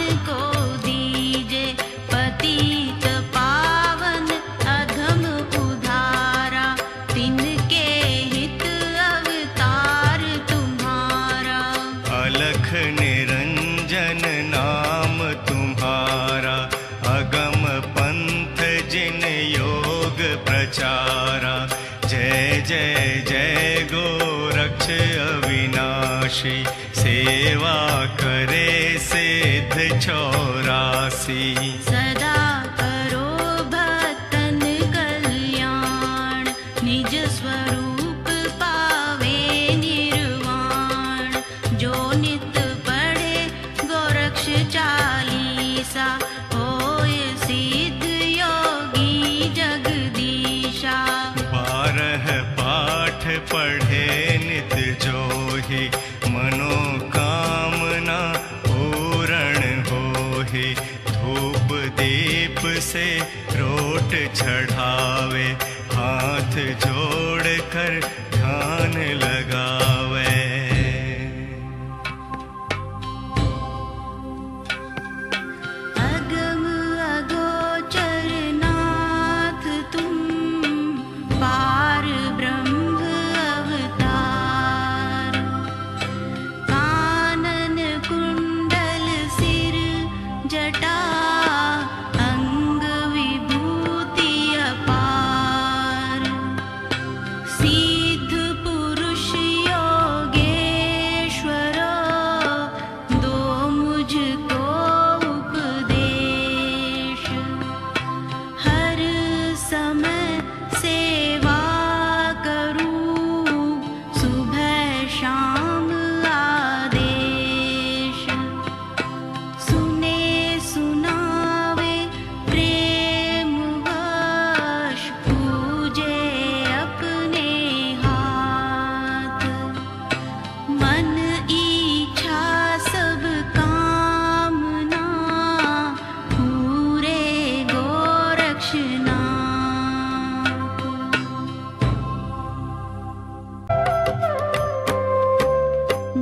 84। सदा करो भक्तन कल्याण, निज स्वरूप पावे निर्वाण। जो नित पढ़े गोरक्ष चालीसा, होय सिद्ध योगी जगदीशा। 12 पाठ पढ़े नित जोहि, मनोकामना पूर्ण होहि। धूप दीप से रोट चढ़ावे, हाथ जोड़ कर ध्यान लगावे। अगम अगोचर नाथ तुम, पार ब्रह्म अवतार। कानन कुंडल सिर जटा, अंग विभूति अपार। सिद्ध पुरुष योगेश्वर, दो मुझको उपदेश। हर समय सेवा करूं, सुबह शाम आदेश। सुने सुनावे प्रेम वश, पूजे अपने हाथ। मन इच्छा सब कामना, पूरे गोरक्षनाथ।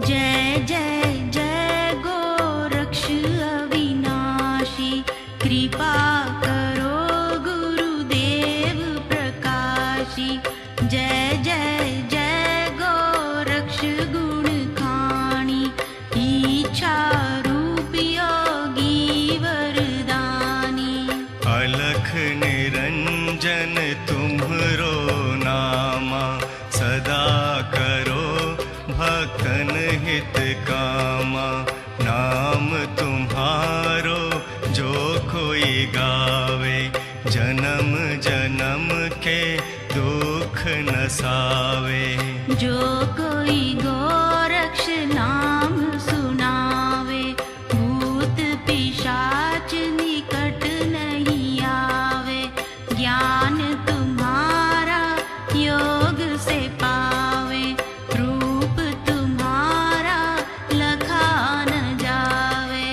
जय जय जय गोरक्ष अविनाशी, कृपा करो गुरुदेव प्रकाशी। जय जय जय गोरक्ष गुण खाणी, इच्छा रूप योगी वरदानी। अलख निरंजन तुम्हरो नामा, सदा करो भक्तन हित कामा। नाम तुम्हारो जो कोई गावे, जन्म जन्म के दुख नसावे। जो कोई गोरक्ष नाम सुनावे, भूत पिशाच निकट नहीं आवे। ज्ञान तुम्हारा योग से पावे, रूप तुम्हारा लखा न जावे।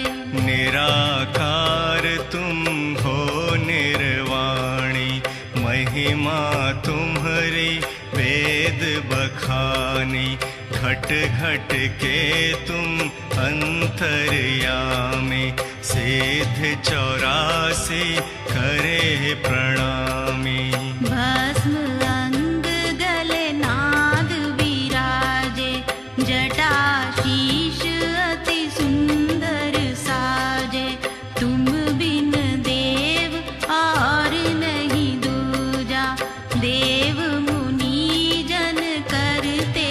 निराकार तुम हो निर्वाणी, महिमा तुम्हारी वेद बखानी। घट घट के तुम अंतर्यामी, सिद्ध 84 करे प्रणामी। भस्म अंग गले नाग विराजे, जटा शीश अति सुंदर साजे। तुम बिन देव और नहीं दूजा, देव मुनि जन करते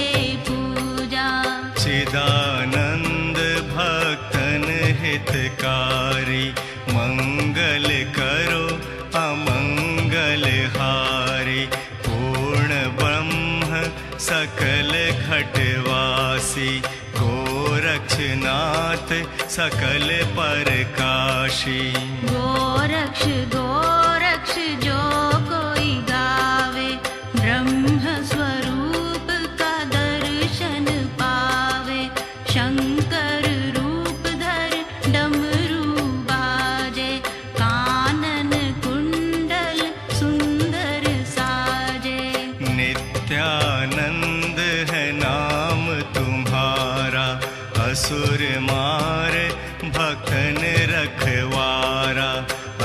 पूजा। चिदानंद भक्तन हितकारी, मंगल करो अमंगल हारी। पूर्ण ब्रह्म सकल घटवासी, गोरक्षनाथ सकल परकाशी। गोरक्ष गोरक्ष जो कोई गावे, ब्रह्म स्वरूप का दर्शन पावे। शंकर रूप धर डमरू बाजे, कानन कुंडल सुंदर साजे। नित्यानंद है नाम तुम्हारा, असुर मार भक्तन रखवारा।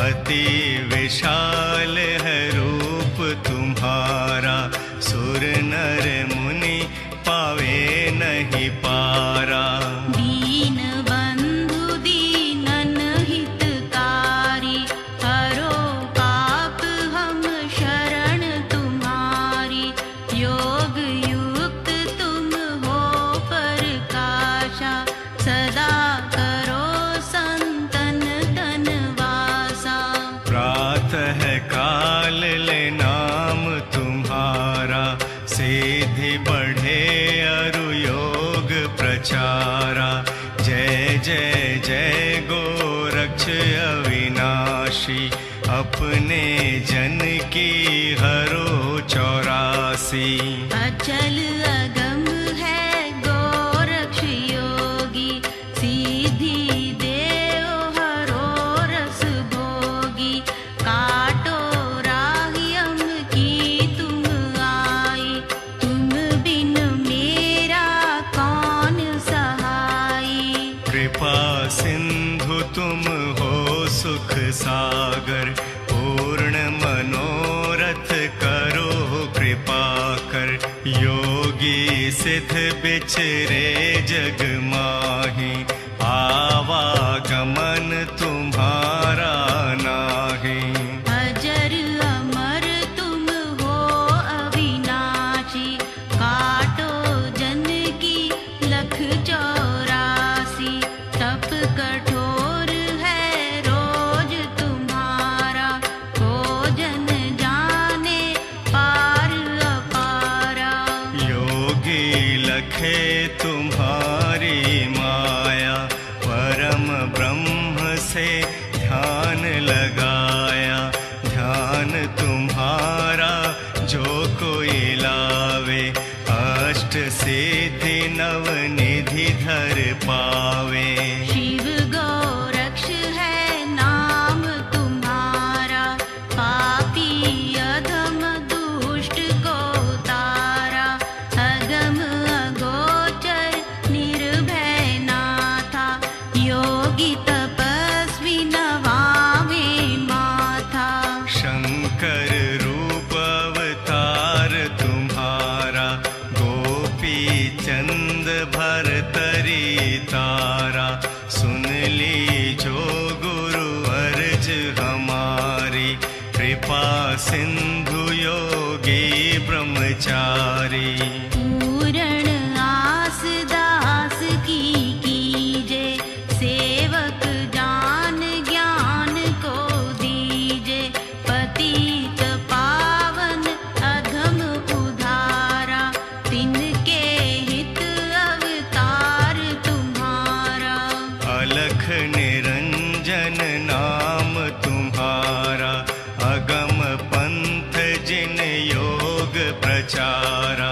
अति विशाल है रूप तुम्हारा, सुर नर मुनि पावे नहीं पारा। दीन बंधु दीनन हितकारी, हरो पाप हम शरण तुम्हारी। योग युक्त तुम हो प्रकाशा, सदा करो संतन अपने जन की हरो 84। अचल अगम है गोरक्ष योगी, सीधी देव हरो रस भोगी। काटो राहियम की तुम आई, तुम बिन मेरा कौन सहाई। कृपा सिंधु तुम हो सुख सागर, पूर्ण मनोरथ करो कृपा कर। योगी सिद्ध बिचरे जग माही, आवागमन तुम्हारा नाही। अजर अमर तुम हो अविनाशी, काटो जन की लख 84। तप कठोर है रोज तुम्हारा, को जन जाने पार अपारा। योगी लखे तुम्हारी माया, परम ब्रह्म से ध्यान लगाया। ध्यान तुम्हारा जो कोई लावे, अष्ट सिद्धि नव निधि धर पावे। शिव गोरक्ष है नाम तुम्हारा, पापी अधम दुष्ट को तारा। अगम अगोचर निर्भय नाथा, योगी तपस्वी नवावे माथा। शंकर रूप अवतार तुम्हारा, गोपी चंद भरतरी तारा। सुन ली जो गुरु अर्ज हमारी, कृपा सिंधु योगी ब्रह्मचारी। पूरण आस दास की कीजे, सेवक जान ज्ञान को दीजे। पतित पावन अधम उधारा, तिनके हित अवतार तुम्हारा। अलख निरंजन नाम तुम्हारा, अगम पंथ जिन योग प्रचारा।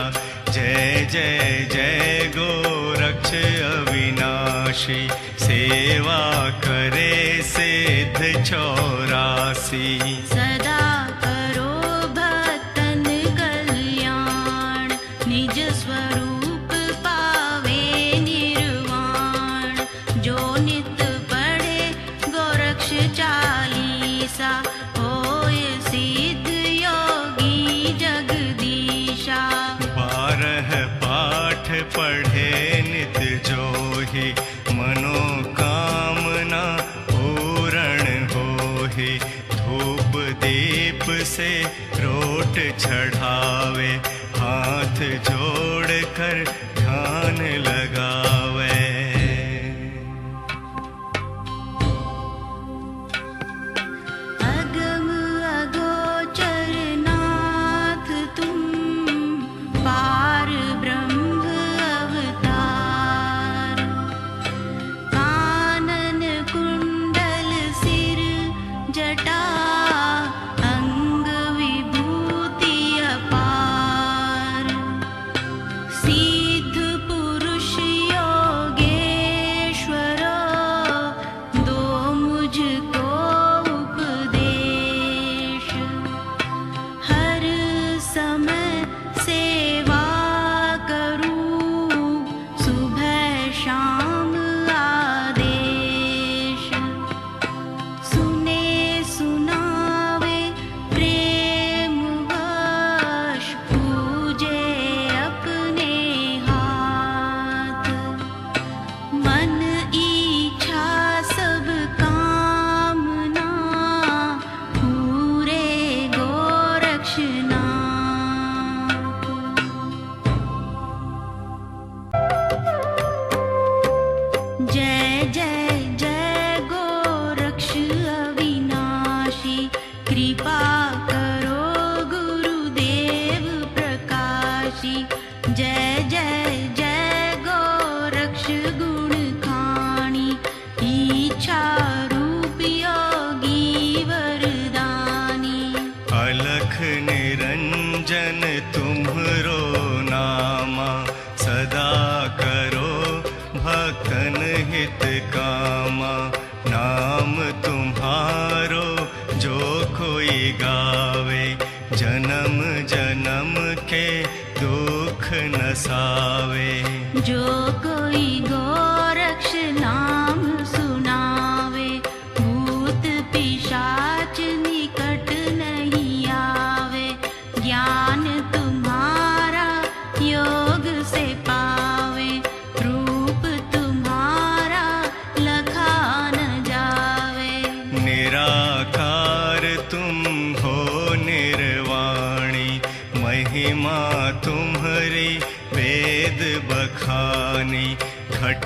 जय जय जय गोरक्ष अविनाशी, सेवा करे सिद्ध 84। सदा करो भक्तन कल्याण, निज स्वरूप पावे निर्वाण। जो नित पढ़े गोरक्ष चालीसा, होय सिद्ध योगी जगदीशा। 12 पाठ पढ़े नित जोहि, मनोकामना पूर्ण होहि। धूप दीप से रोट चढ़ावे, हाथ जोड़ कर ध्यान लगावे। अगम अगोचर नाथ तुम, पार ब्रह्म अवतार। कानन कुंडल सिर जटा, अंग विभूति अपार।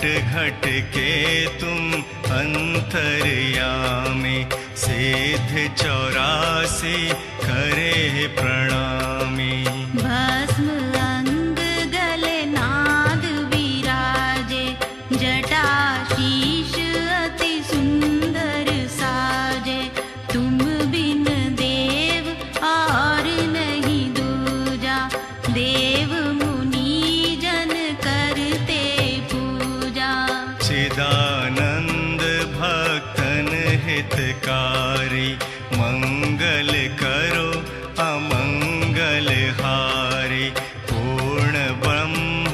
घट घट के तुम अंतर्यामी, सिद्ध 84 करे प्रणामी। भस्म अंग गले नाद विराजे, जटा शीश अति सुंदर साजे। तुम बिन देव और नहीं दूजा, देव मुनि जन करते पूजा। चिदानंद भक्तन हितकारी, मंगल करो अमंगल हारी। पूर्ण ब्रह्म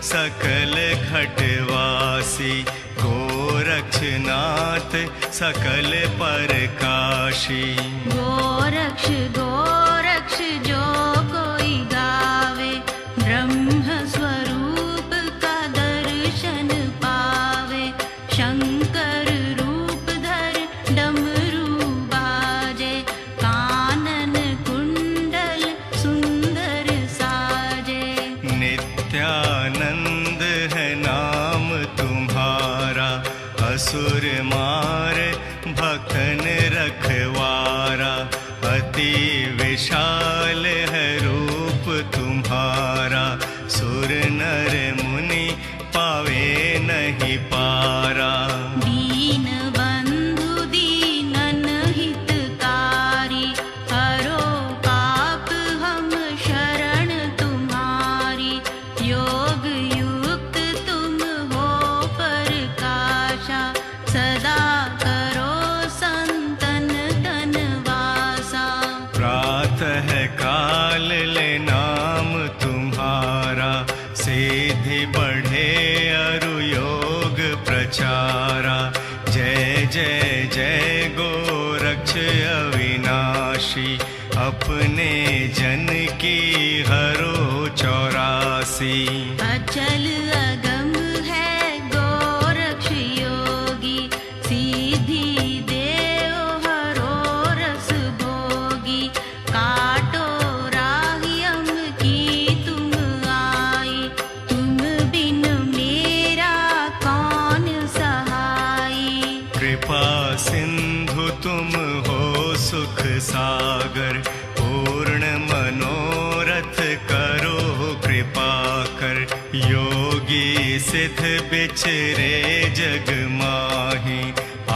सकल घटवासी, गोरक्षनाथ सकल परकाशी। गोरक्ष गोरक्ष जो कोई गावे, ब्रह्म स्वरूप का दर्शन पावे। शंकर रूप धर डमरू बाजे, कानन कुंडल सुंदर साजे। नित्यानंद है नाम तुम्हारा, असुर मार भक्तन रखवारा। अति विशाल है रूप तुम्हारा, सुर नर मुनि पावे नहीं पारा। दीन बंधु दीनन हितकारी, हरो पाप हम शरण तुम्हारी। योग युक्त तुम हो प्रकाशा, सदा करो संतन तन वासा। प्रातः काल ले नाम तुम्हारा, सिद्धि बढ़े अरु योग प्रचारा। जय जय जय गोरक्ष अविनाशी, अपने जन की हरो 84। अचल अगम है गोरक्ष योगी, सीधी देव हरो रस भोगी। काटो राहियम की तुम आई, तुम बिन मेरा कौन सहाई। कृपा सिंधु तुम हो सुख सागर, पूर्ण मनोरथ करो कृपा कर। योगी सिद्ध बिचरे जग माही,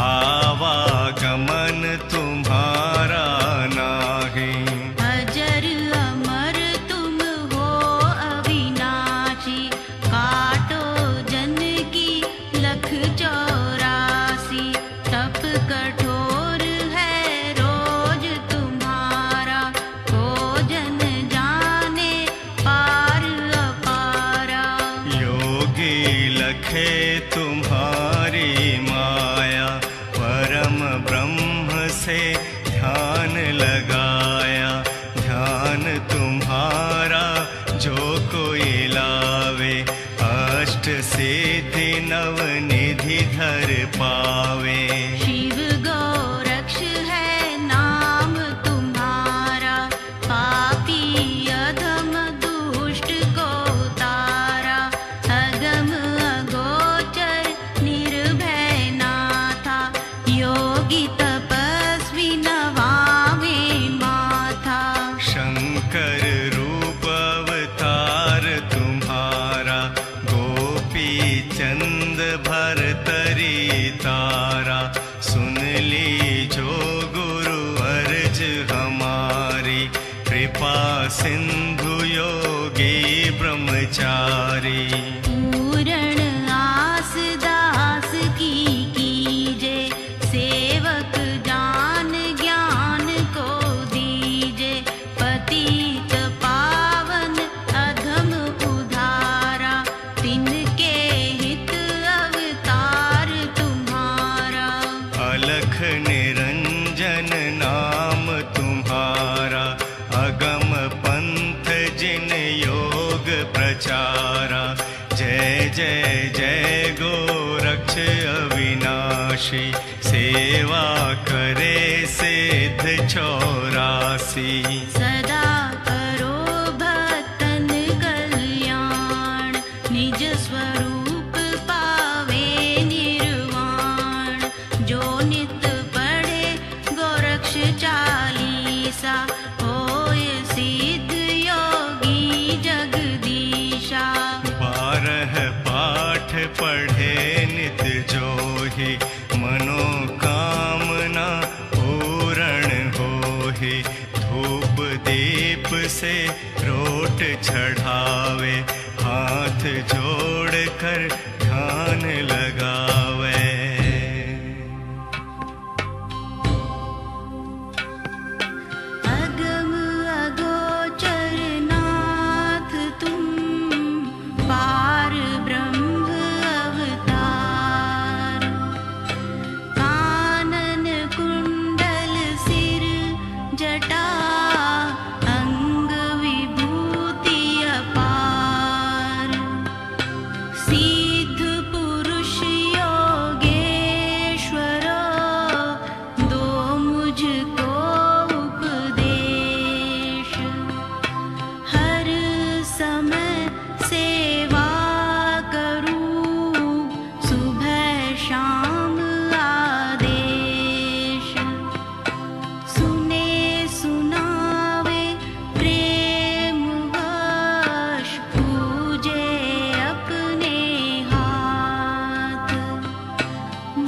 आवागमन तुम्हारा नाही। अजर अमर तुम हो अविनाशी, काटो जन की लख 84। तप कठोर है रोज तुम्हारा, को जन जाने पार अपारा। योगी लखे तुम्हारी माया, परम ब्रह्म से ध्यान लगाया। ध्यान तुम्हारा जो कोई लावे, अष्ट सिद्धि नव निधि धर पावे। शिव गोरक्ष है नाम तुम्हारा, पापी अधम दुष्ट को तारा। अगम अगोचर निर्भय नाथा, योगी तपस्वी नवावे माथा। शंकर रूप अवतार तुम्हारा, गोपी चंद भरतरी तारा। सुन ली जो गुरु अर्ज हमारी, कृपा सिंधु योगी ब्रह्मचारी। पूरण आस दास की कीजे, सेवक जान ज्ञान को दीजे। पतित पावन अधम उधारा, तिनके हित अवतार तुम्हारा। अलख निरंजन नाम तुम्हारा, अगम पंथ जिन योग प्रचारा। जय जय जय गोरक्ष अविनाशी, सेवा करे सिद्ध 84। सदा करो भक्तन कल्याण, निज स्वरूप पाव जो नित पढ़े गोरक्ष चालीसा, होय सिद्ध योगी जगदीशा। 12 पाठ पढ़े नित जोहि, मनोकामना पूर्ण होहि। धूप दीप से रोट चढ़ावे, हाथ जोड़ कर ध्यान लगावे। अगम अगोचर नाथ तुम, पार ब्रह्म अवतार। कानन कुंडल सिर जटा, अंग विभूति अपार। सिद्ध पुरुष योगेश्वर, दो मुझको उपदेश। हर समय सेवा करूं, सुबह शाम आदेश। सुने सुनावे प्रेम वश, पूजे अपने हाथ।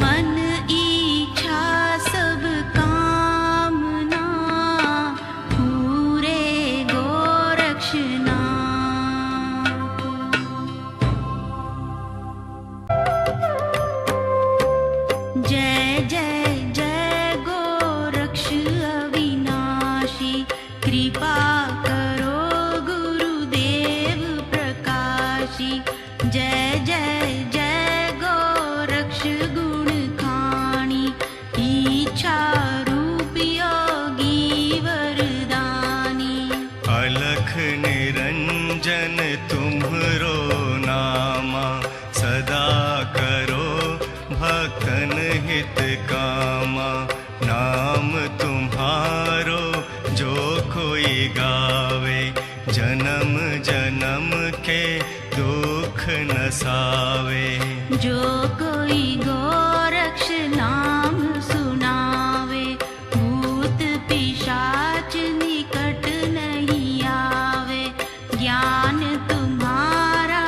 मन इच्छा सब कामना, पूरे गोरक्षनाथ। जय जय जय गोरक्ष अविनाशी, कृपा करो गुरुदेव प्रकाशी। जय जय जय गोरक्ष गुण खाणी, इच्छा रूप योगी वरदानी। अलख निरंजन तुम्हरो नामा, सदा करो भक्तन हित कामा। नाम तुम्हारो जो कोई गावे, जन्म जन्म के दुख नसावे। जो कोई गोरक्ष नाम सुनावे, भूत पिशाच निकट नहीं आवे। ज्ञान तुम्हारा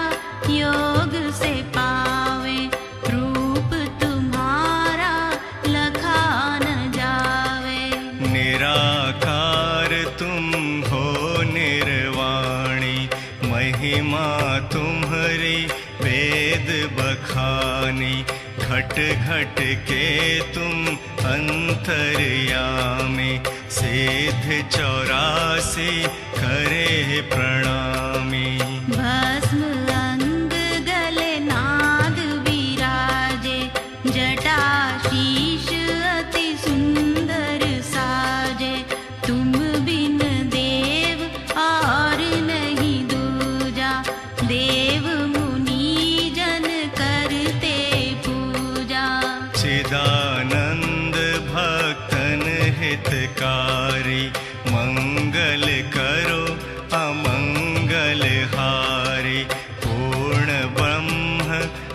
योग से पावे, रूप तुम्हारा लखा न जावे। निराकार तुम हो निर्वाणी, महिमा तुम्हारी वेद बखानी। घट घट के तुम अंतर्यामी, सिद्ध 84 करे प्रणामी। भस्म अंग गले नाग विराजे, जटा शीश अति सुंदर साजे। तुम बिन देव और नहीं दूजा, देव मुनि जन करते पूजा। चिदानंद भक्तन हितकारी, मंगल करो अमंगल हारी। पूर्ण ब्रह्म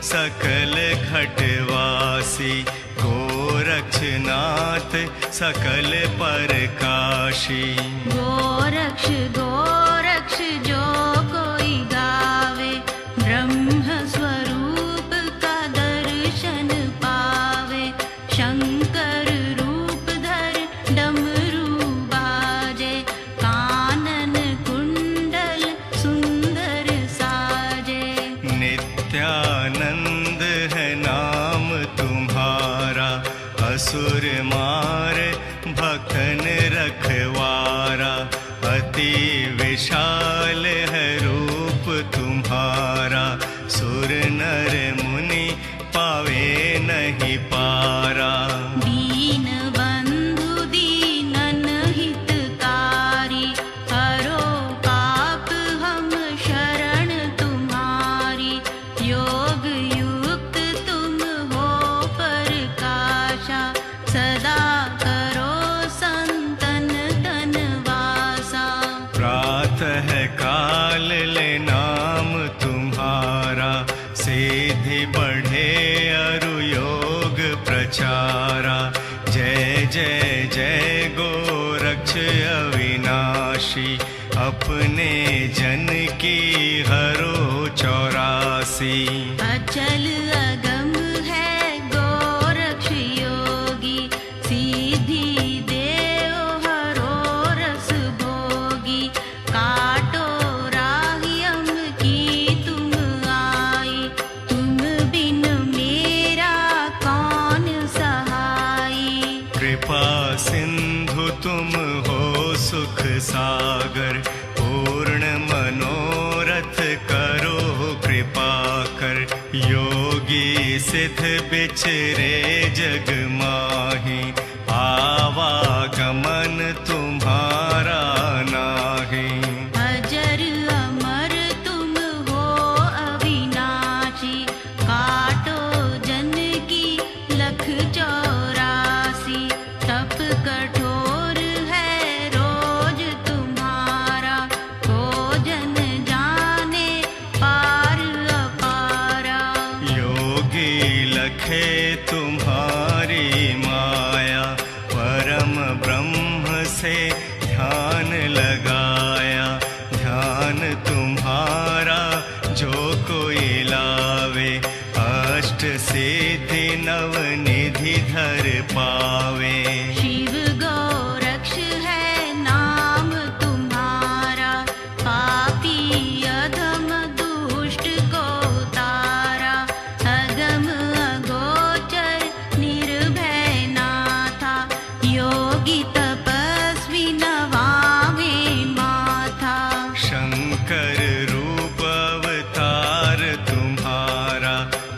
सकल घटवासी, गोरक्षनाथ सकल परकाशी। गोरक्ष गोरक्ष जो कोई गावे, ब्रह्म स्वरूप का दर्शन पावे। शंकर रूप धर डमरू बाजे, कानन कुंडल सुंदर साजे। नित्यानंद है नाम तुम्हारा, असुर मार भक्तन रखवारा। अति विशाल है रूप तुम्हारा, सुर नर मुनि पावे नहीं पारा। दीन बंधु दीनन हितकारी, हरो पाप हम शरण तुम्हारी। योग युक्त तुम हो प्रकाशा, सदा करो संतन तन वासा। प्रातः काल ले नाम तुम्हारा, सिद्धि बढ़े अरु योग प्रचार। कृपा सिंधु तुम हो सुख सागर, पूर्ण मनोरथ करो कृपा कर। योगी सिद्ध बिचरे जग माही, आवागमन तुम्हारा नाही। अजर अमर तुम हो अविनाशी, काटो जन की लख 84। तप कठोर है रोज तुम्हारा, को जन जाने पार अपारा। योगी लखे तुम्हारी माया, परम ब्रह्म से ध्यान लगाया। ध्यान तुम्हारा जो कोई लावे, अष्ट सिद्धि नव निधि धर पावे। शिव गोरक्ष है नाम तुम्हारा, पापी अधम दुष्ट को तारा। अगम अगोचर निर्भय नाथा, योगी तपस्वी नवावे माथा। शंकर रूप अवतार तुम्हारा,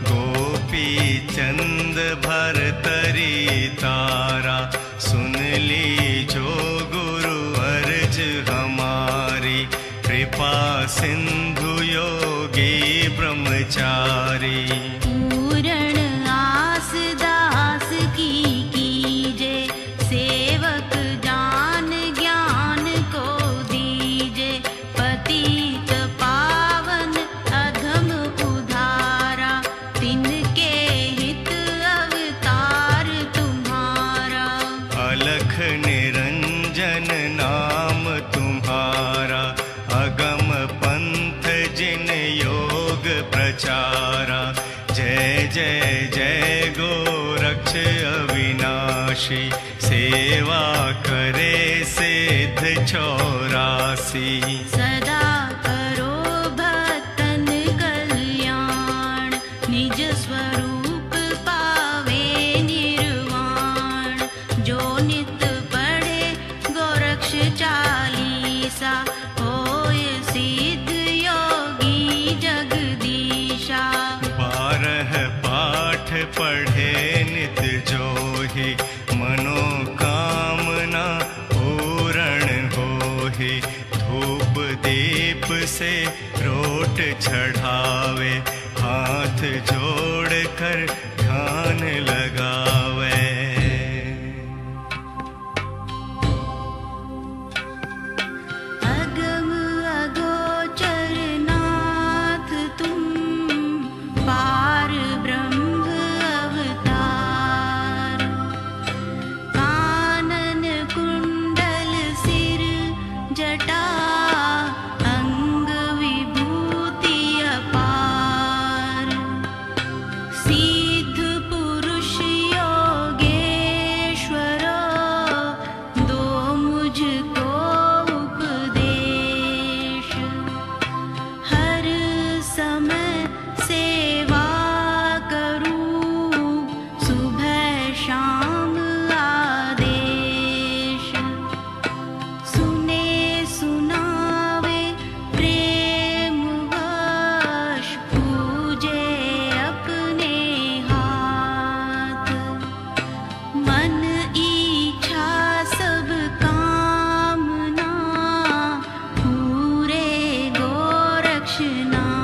गोपी चंद भरतरी तारा। सुन ली जो गुरु अर्ज हमारी, कृपा सिंधु योगी ब्रह्मचारी। पूर्ण आस दास की कीजे, सेवक जान ज्ञान को दीजे। पतित पावन अधम उधारा, तिनके हित अवतार तुम्हारा। अलख निरंजन नाम तुम्हारा, अगम पंथ जिन योग प्रचारा। जय जय जय गोरक्ष अविनाशी, सेवा करे सिद्ध 84। सदा करो भक्तन कल्याण, निज स्वरूप पावे निर्वाण। जो नित पढ़े गोरक्ष चालीसा, होय सिद्ध योगी जगदीशा। 12 पाठ पढ़े नित जोहि, मनोकामना पूर्ण होहि। धूप दीप से रोट चढ़ावे, हाथ जोड़ कर ध्यान लगावे। अगम अगोचर नाथ तुम, पार ब्रह्म अवतार। कानन कुंडल सिर जटा, अंग विभूति अपार। सिद्ध पुरुष योगेश्वरो, दो मुझको उपदेश। हर समय सेवा करूं, सुबह शाम आदेश। सुने सुनावे प्रेम वश, पूजे अपने हाथ। मन इच्छा सब कामना, पूरे गोरक्षनाथ।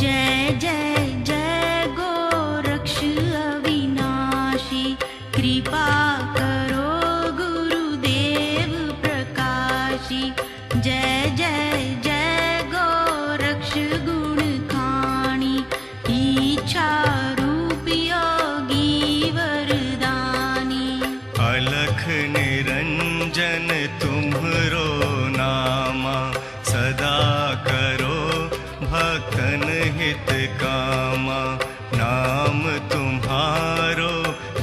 जय जय जय गोरक्ष अविनाशी, कृपा करो गुरुदेव प्रकाशी। जय जय जय गोरक्ष गुण खाणी, इच्छा रूप योगी वरदानी। अलख निरंजन तुम्हरो नामा, सदा करो भक्तन हित कामा। नाम तुम्हारो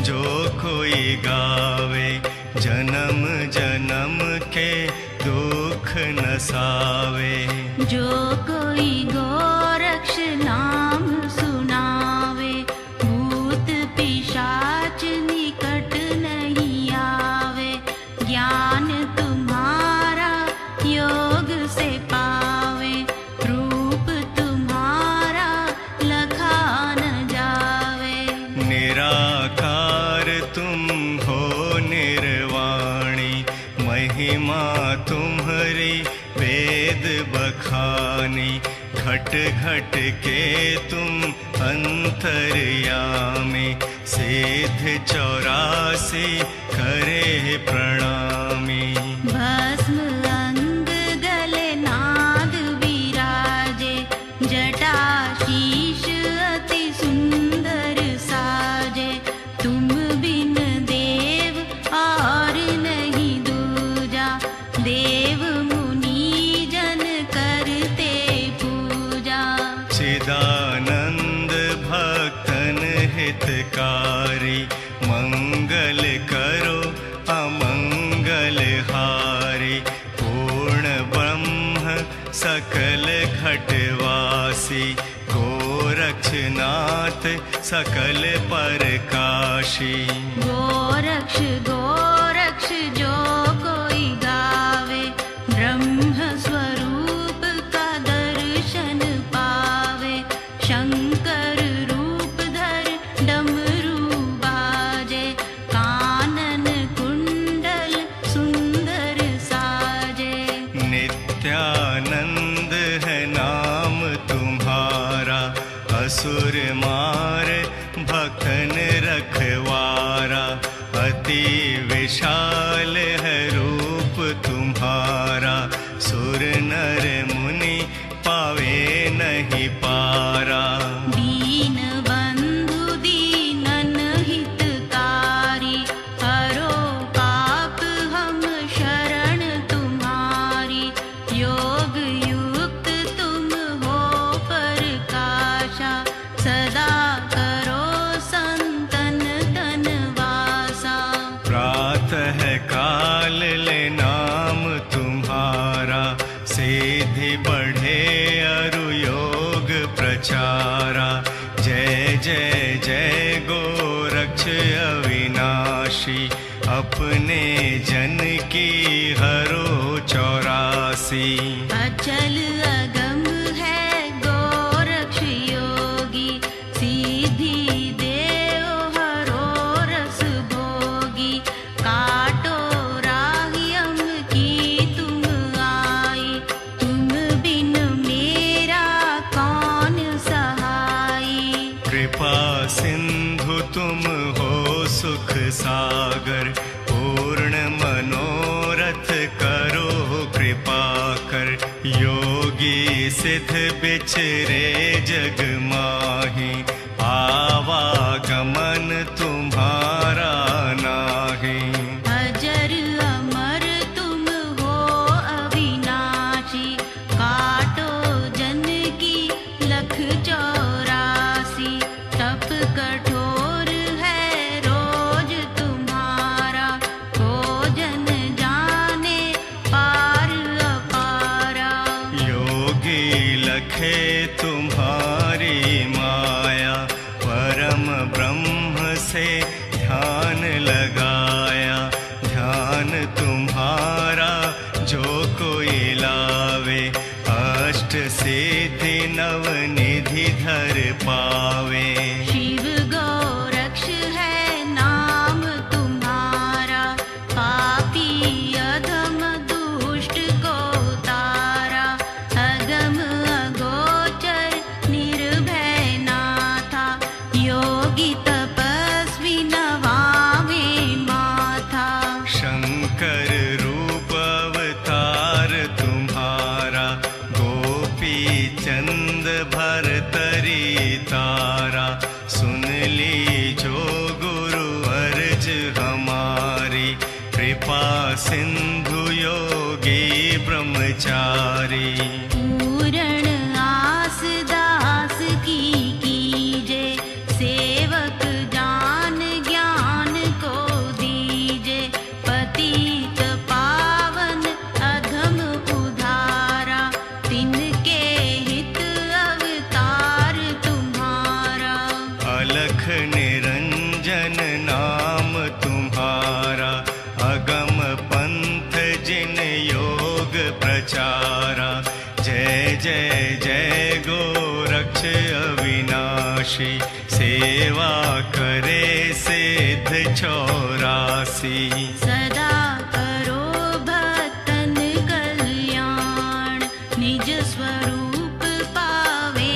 जो कोई गावे, जन्म जन्म के दुख नसावे। जो कोई गोरक्ष नाम घट के तुम अंतर्यामी, सिद्ध 84 करे प्रणामी। भस्म अंग गले नाग विराजे, जटा शीश अति सुंदर साजे। तुम बिन देव और नहीं दूजा, देव मुनि जन करते पूजा। चिदानंद भक्तन हितकारी, मंगल करो अमंगल हारी। पूर्ण ब्रह्म सकल घटवासी, गोरक्षनाथ सकल परकाशी। गोरक्ष गोरक्ष जो कोई गावे, ब्रह्म स्वरूप का दर्शन पावे। शंकर रूप धर डमरू बाजे, कानन कुंडल सुंदर साजे। नित्यानंद है नाम तुम्हारा, असुर मार भक्तन रखवारा। अति विशाल है रूप तुम्हारा, सुर नर मुनि पावे नहीं पारा। दीन बंधु दीनन हितकारी, हरो पाप हम शरण तुम्हारी। योग युक्त तुम हो परकाशा, सदा करो संतन तन वासा। प्रातः काल ले नाम तुम्हारा, सिद्धि बढ़े अरु योग प्रचारा। जय जय जय गोरक्ष अविनाशी, अपने जन की हरो 84। अचल अगम है गोरक्ष योगी, सीधी देव हरो रस भोगी। काटो राहियम की तुम आई, तुम बिन मेरा कौन सहाई। कृपा सिंधु तुम हो सुख सागर, पूर्ण मनोरथ करो कृपा कर। योगी सिद्ध बिचरे जग माही, आवागमन तुम्हारा नाही। अजर अमर तुम हो अविनाशी, काटो जन की लख 84। तप कठोर है रोज तुम्हारा, को जन जाने पार अपारा। योगी लखे तुम्हारी माया, परम ब्रह्म से ध्यान लगाया। ध्यान तुम्हारा जो कोई लावे, अष्ट सिद्धि नव निधि धर पावे। शिव गोरक्ष है नाम तुम्हारा, पापी अधम दुष्ट को तारा। अगम अगोचर निर्भय नाथा, योगी तपस्वी नवावे माथा। शंकर रूप अवतार तुम्हारा, गोपी चंद भरतरी तारा। सुन ली जो गुरु अर्ज हमारी, कृपा सिंधु योगी ब्रह्मचारी। पूरण आस दास की कीजे, सेवक जान ज्ञान को दीजे। पतित पावन अधम उधारा, तिनके हित अवतार तुम्हारा। अलख निरंजन नाम तुम्हारा, अगम पंथ जिन योग प्रचारा। जय जय जय गोरक्ष अविनाशी, सेवा करे सिद्ध 84। सदा करो भक्तन कल्याण, निज स्वरूप पावे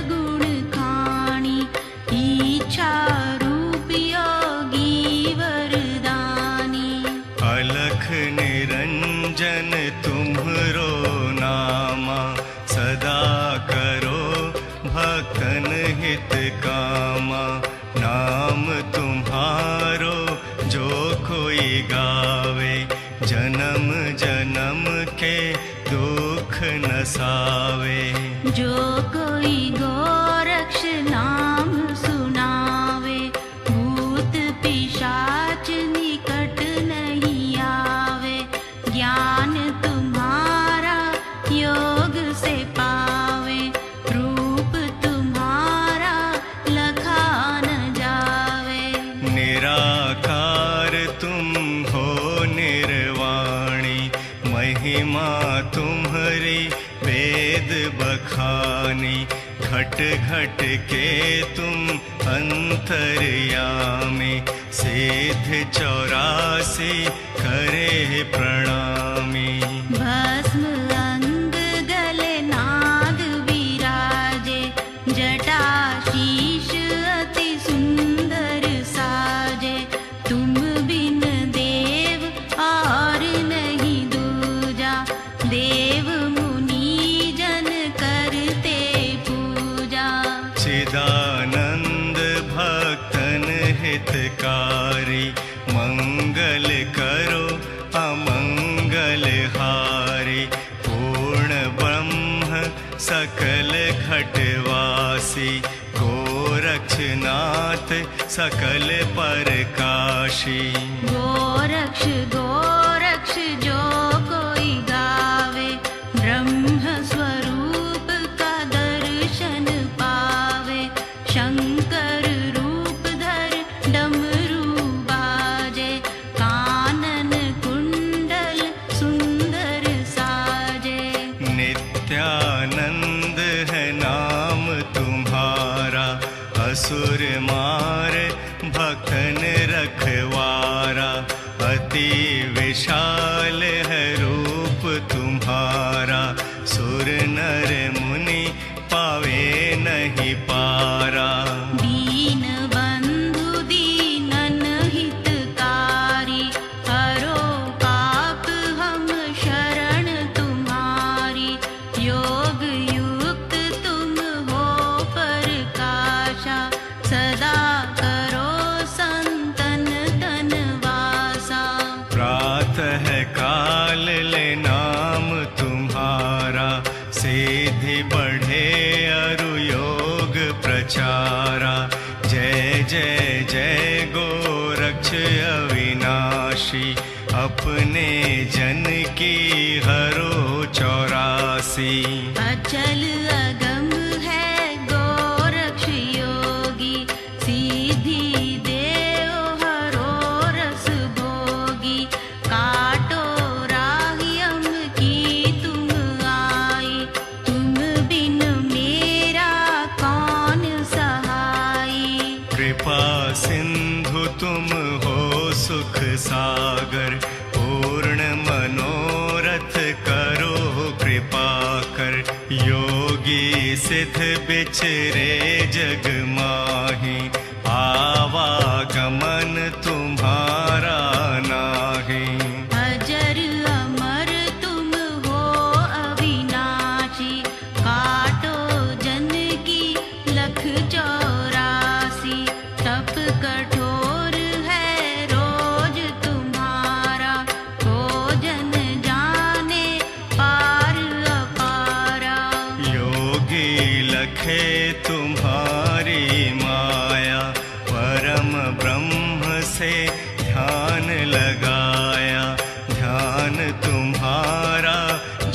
गुण खाणी, इच्छा रूप योगी वरदानी। अलख निरंजन तुम्हरो नामा, सदा करो भक्तन हित कामा। नाम तुम्हारो जो कोई गावे, जन्म जन्म के दुख नसावे। जो कोई गोरक्ष नाम सुनावे, भूत पिशाच निकट नहीं आवे। ज्ञान तुम्हारा योग से पावे, रूप तुम्हारा लखा न जावे। निराकार तुम हो निर्वाणी, महिमा तुम्हारी वेद बखानी। घट घट के तुम अंतर्यामी, सिद्ध 84 करे प्रणामी। भस्म अंग गले नाग विराजे, जटा शीश अति सुंदर साजे। तुम बिन देव और नहीं दूजा, देव मुनि जन करते पूजा। चिदानंद भक्तन हितकारी, मंगल करो अमंगल हारी। पूर्ण ब्रह्म सकल घटवासी, गोरक्षनाथ सकल परकाशी। गोरक्ष गोरक्ष जो कोई गावे, ब्रह्म स्वरूप का दर्शन पावे। शंकर रूप धर डमरू बाजे, कानन कुंडल सुंदर साजे। नित्यानंद है नाम तुम्हारा, असुर मार भक्तन रखवारा। अति विशाल है रूप तुम्हारा, सुर नर मुनि पावे नहीं पारा। दीन बंधु दीनन हितकारी, हरो पाप हम शरण तुम्हारी। योग युक्त तुम हो परकाशा, सदा करो संतन तन वासा। प्रातः काल ले नाम तुम्हारा, सिद्धि बढ़े अरु योग प्रचारा। जय जय जय गोरक्ष अविनाशी, अपने जन की हरो 84। अचल अगम है गोरक्ष योगी, सीधी देव हरो रस भोगी। काटो राहियम की तुम आई, तुम बिन मेरा कौन सहाई। कृपा सिंधु तुम हो सुख सागर, पूर्ण मनोरथ करो कृपा कर। योगी सिद्ध बिचरे जग माही, आवागमन तुम्हारा नाही। अजर अमर तुम हो अविनाशी, काटो जन की लख 84। तप कठोर है रोज तुम्हारा, को जन जाने पार अपारा। योगी लखे तुम्हारी माया, परम ब्रह्म से ध्यान लगाया। ध्यान तुम्हारा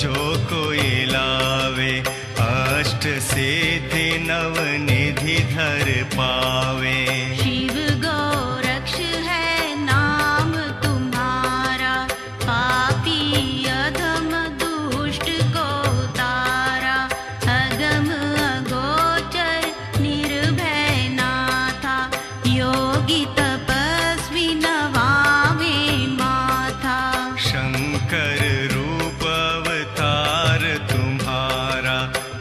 जो कोई लावे, अष्ट सिद्धि नव निधि धर पावे। शिव गोरक्ष है नाम तुम्हारा, पापी अधम दुष्ट को तारा। अगम अगोचर निर्भय नाथा, योगी तपस्वी नवावे माथा। शंकर रूप अवतार तुम्हारा,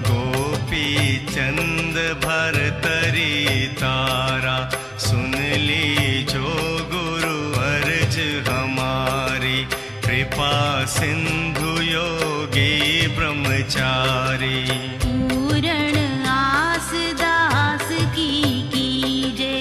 गोपी चंद चंद भर तरी तारा, सुन ली जो गुरु अर्ज हमारी, कृपा सिंधु योगी ब्रह्मचारी। पूर्ण आस दास की कीजे,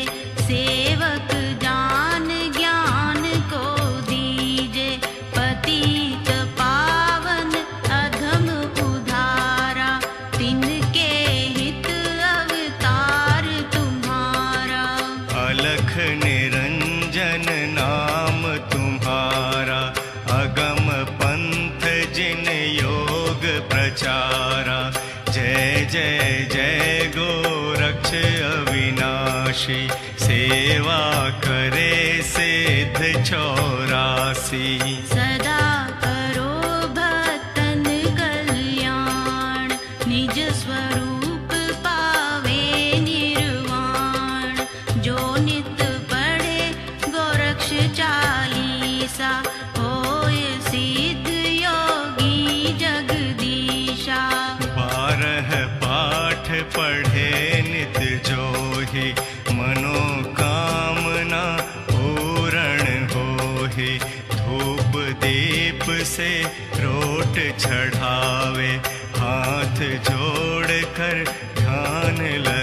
सेवक जान ज्ञान को दीजे, पतित पावन अधम उधारा, तिनके हित अवतार तुम्हारा। अलख निरंजन नाम तुम्हारा, अगम पंथ जिन योग प्रचारा। जय जय जय गोरक्ष अविनाशी, सेवा करे सिद्ध 84। सदा करो भक्तन कल्याण, निज स्वरूप पावे निर्वाण। जो नित पढ़े गोरक्ष चालीसा, होय सिद्ध योगी जगदीशा। 12 पाठ पढ़े नित जोहि, मनोकामना पूर्ण होहि। धूप दीप से रोट चढ़ावे, हाथ जोड़ कर ध्यान लगे।